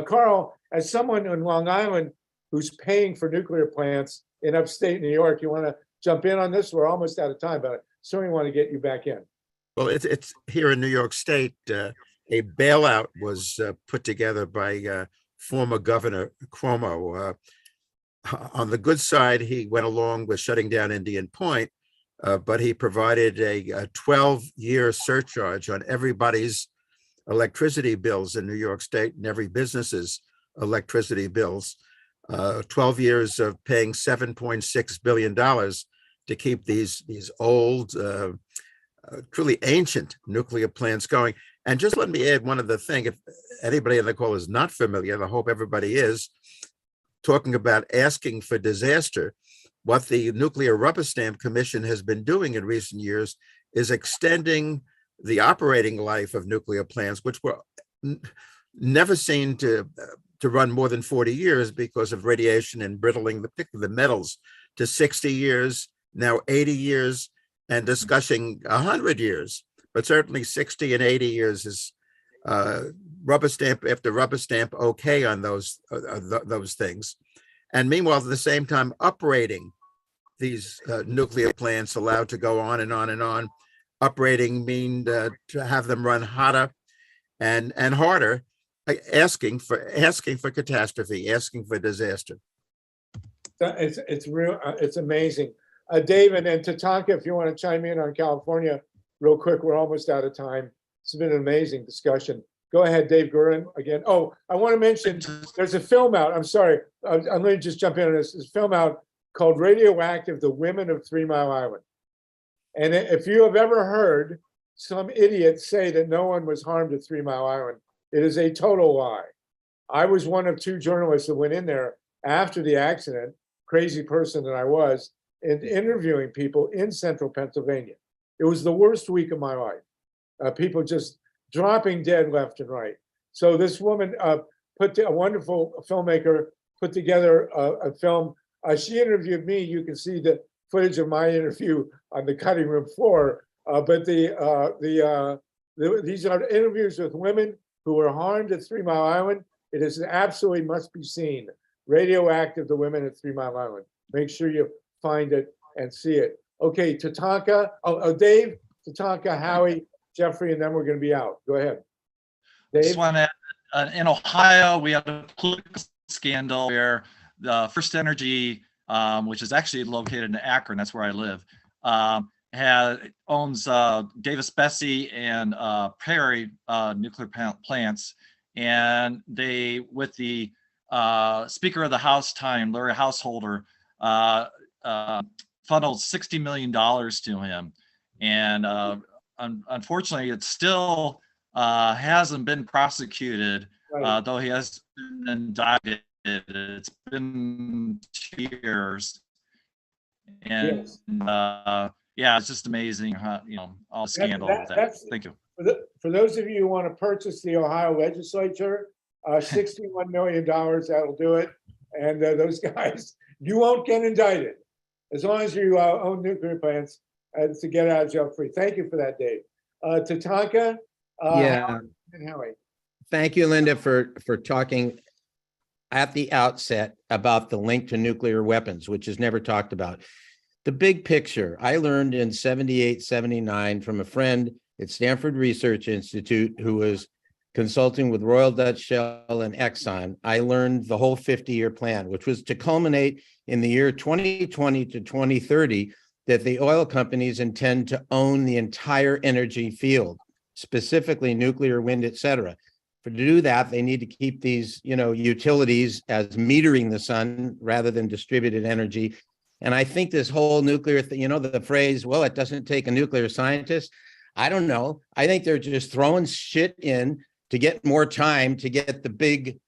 Carl, as someone in Long Island who's paying for nuclear plants in upstate New York, you want to jump in on this? We're almost out of time, but I certainly want to get you back in. Well, it's here in New York State. A bailout was put together by former Governor Cuomo. On the good side, he went along with shutting down Indian Point, but he provided a 12-year surcharge on everybody's electricity bills in New York State and every business's electricity bills. 12 years of paying $7.6 billion to keep these old, truly ancient nuclear plants going. And just let me add one other thing. If anybody on the call is not familiar, and I hope everybody is, talking about asking for disaster, what the Nuclear Rubber Stamp Commission has been doing in recent years is extending the operating life of nuclear plants, which were never seen to run more than 40 years because of radiation and brittling, particularly the metals, to 60 years, now 80 years, and discussing 100 years. But certainly 60 and 80 years is rubber stamp after rubber stamp okay on those things. And meanwhile, at the same time, uprating these nuclear plants allowed to go on and on and on. Uprating mean to have them run hotter and harder, asking for catastrophe, asking for disaster. It's real. It's amazing. David and Tatanka, if you want to chime in on California real quick, we're almost out of time. It's been an amazing discussion. Go ahead, Dave Gurin again. Oh, I want to mention there's a film out. I'm sorry. I'm going to just jump in on this. There's a film out called Radioactive, The Women of 3 Mile Island. And if you have ever heard some idiot say that no one was harmed at 3 Mile Island, it is a total lie. I was one of 2 journalists that went in there after the accident, crazy person that I was, and interviewing people in central Pennsylvania. It was the worst week of my life. People just dropping dead left and right. So this woman, a wonderful filmmaker, put together a film. She interviewed me. You can see the footage of my interview on the cutting room floor. But these are interviews with women who were harmed at 3 Mile Island. It is absolutely must be seen. Radioactive, the women at 3 Mile Island. Make sure you find it and see it. Okay, Tatanka, Dave, Tatanka, Howie, Jeffrey, and then we're going to be out. Go ahead. Dave? Just want to add, in Ohio, we had a political scandal where the First Energy, which is actually located in Akron, that's where I live, owns Davis Besse and Perry nuclear plants, and they, with the Speaker of the House time, Larry Householder, funneled $60 million to him, and unfortunately, it still hasn't been prosecuted, Right. though he has been indicted. It's been 2 years, and Yes. yeah, it's just amazing how, all the scandal with that. that's- Thank you. For those of you who want to purchase the Ohio legislature, $61 million, that'll do it. And those guys, you won't get indicted as long as you own nuclear plants to get out of jail free. Thank you for that, Dave. Tatanka? Yeah. And Howie. Thank you, Linda, for talking at the outset about the link to nuclear weapons, which is never talked about. The big picture, I learned in 78, 79 from a friend at Stanford Research Institute who was consulting with Royal Dutch Shell and Exxon. I learned the whole 50-year plan, which was to culminate in the year 2020 to 2030, that the oil companies intend to own the entire energy field, specifically nuclear, wind, et cetera. To do that, they need to keep these, utilities as metering the sun rather than distributed energy. And I think this whole nuclear thing, the phrase, well, it doesn't take a nuclear scientist. I don't know. I think they're just throwing shit in to get more time to get the big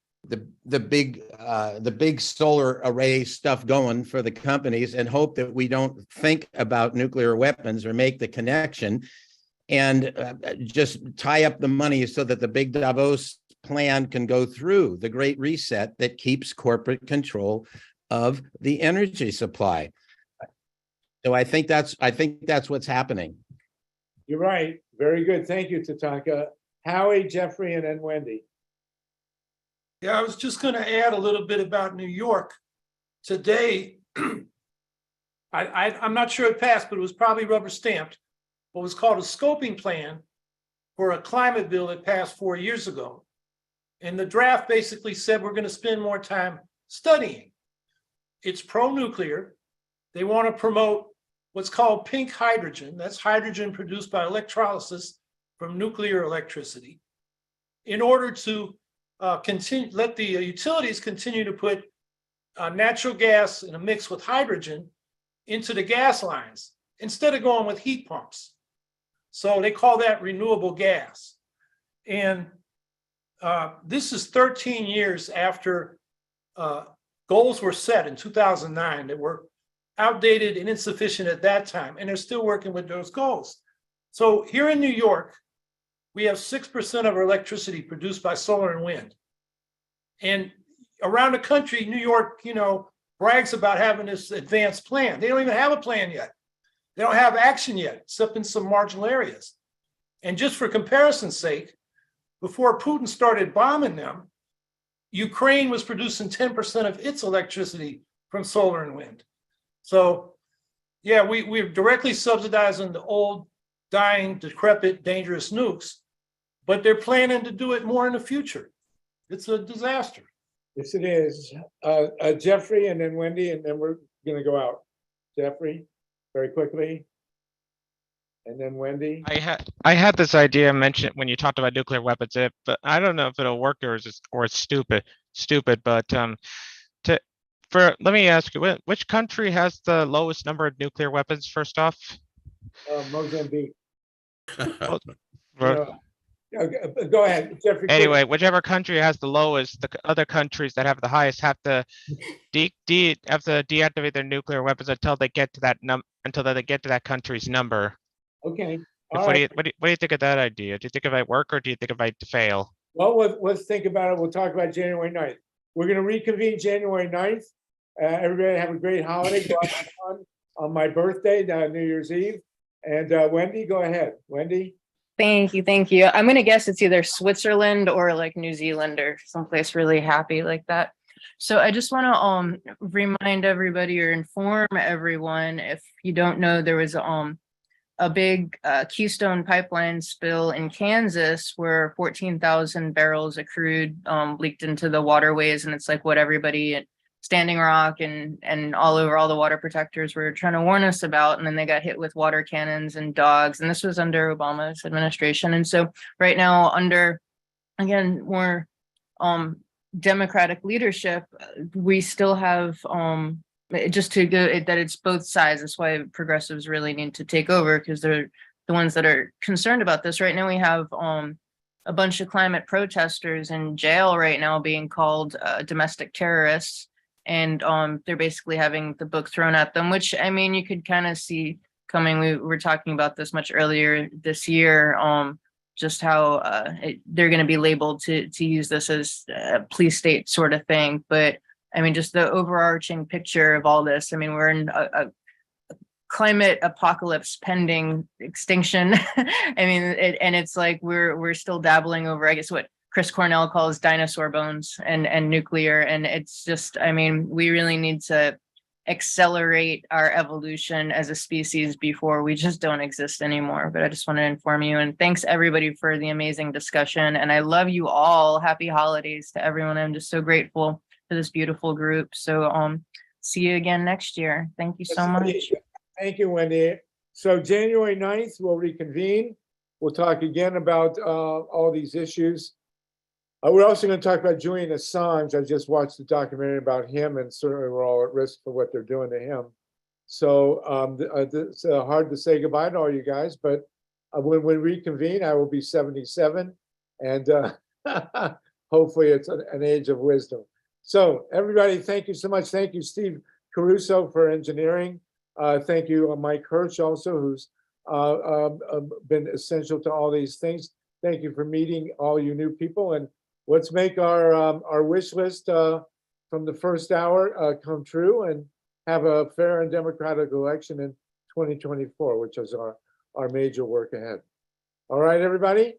solar array stuff going for the companies, and hope that we don't think about nuclear weapons or make the connection, and just tie up the money so that the big Davos plan can go through, the Great Reset that keeps corporate control of the energy supply. So I think that's what's happening. You're right. Very good. Thank you, Tatanka. Howie, Jeffrey, and then Wendy. Yeah, I was just going to add a little bit about New York. Today, I'm not sure it passed, but it was probably rubber stamped. What was called a scoping plan for a climate bill that passed 4 years ago. And the draft basically said we're going to spend more time studying. It's pro-nuclear. They want to promote what's called pink hydrogen. That's hydrogen produced by electrolysis from nuclear electricity, in order to let the utilities continue to put natural gas in a mix with hydrogen into the gas lines instead of going with heat pumps. So they call that renewable gas. And this is 13 years after goals were set in 2009 that were outdated and insufficient at that time, and they're still working with those goals. So here in New York, we have 6% of our electricity produced by solar and wind. And around the country, New York, brags about having this advanced plan. They don't even have a plan yet. They don't have action yet, except in some marginal areas. And just for comparison's sake, before Putin started bombing them, Ukraine was producing 10% of its electricity from solar and wind. So, yeah, we're directly subsidizing the old, dying, decrepit, dangerous nukes, but they're planning to do it more in the future. It's a disaster. Yes, it is. Jeffrey, and then Wendy, and then we're going to go out. Jeffrey, very quickly. And then Wendy. I had this idea mentioned when you talked about nuclear weapons, but I don't know if it'll work or it's stupid. But let me ask you, which country has the lowest number of nuclear weapons? First off, Mozambique. Well, Go ahead, Jeffrey. anyway, whichever country has the lowest, the other countries that have the highest have to deactivate their nuclear weapons until they get to that country's number. Okay. What do you think of that idea? Do you think it might work, or do you think it might fail? Well, let's think about it. We'll talk about January 9th. We're gonna reconvene January 9th. Everybody have a great holiday. Go out and have fun on my birthday, New Year's Eve. And Wendy, go ahead. Wendy? Thank you, thank you. I'm gonna guess it's either Switzerland or like New Zealand or someplace really happy like that. So I just want to remind everybody or inform everyone, if you don't know, there was a big Keystone pipeline spill in Kansas where 14,000 barrels of crude leaked into the waterways, and it's like what everybody at Standing Rock and all over, all the water protectors were trying to warn us about. And then they got hit with water cannons and dogs, and this was under Obama's administration. And so right now, under again more Democratic leadership, we still have just to go that it's both sides. That's why progressives really need to take over, because they're the ones that are concerned about this. Right now we have a bunch of climate protesters in jail right now being called domestic terrorists, and they're basically having the book thrown at them, which I mean you could kind of see coming. We were talking about this much earlier this year, just how they're going to be labeled to use this as a police state sort of thing. But I mean, just the overarching picture of all this. I mean, we're in a climate apocalypse pending extinction. I mean, and it's like we're still dabbling over, I guess, what Chris Cornell calls dinosaur bones and nuclear. And it's just, I mean, we really need to accelerate our evolution as a species before we just don't exist anymore. But I just want to inform you, and thanks everybody for the amazing discussion. And I love you all. Happy holidays to everyone. I'm just so grateful for this beautiful group. So see you again next year. Thank you so much. Thank you, Wendy. So January 9th, we'll reconvene. We'll talk again about all these issues. We're also going to talk about Julian Assange. I just watched the documentary about him, and certainly we're all at risk for what they're doing to him. So it's hard to say goodbye to all you guys, but when we reconvene, I will be 77, and hopefully it's an age of wisdom. So everybody, thank you so much. Thank you, Steve Caruso, for engineering. Thank you, Mike Hirsch, also, who's been essential to all these things. Thank you for meeting all you new people, and let's make our wish list from the first hour come true, and have a fair and democratic election in 2024, which is our major work ahead. All right, everybody,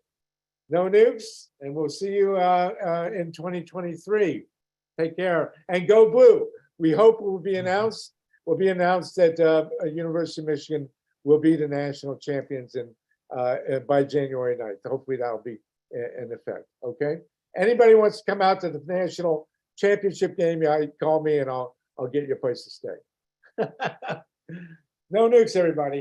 no nukes, and we'll see you in 2023. Take care, and go blue. We hope will be announced that University of Michigan will be the national champions by January 9th. Hopefully that'll be in effect, okay? Anybody wants to come out to the national championship game, call me and I'll get you a place to stay. No nukes, everybody.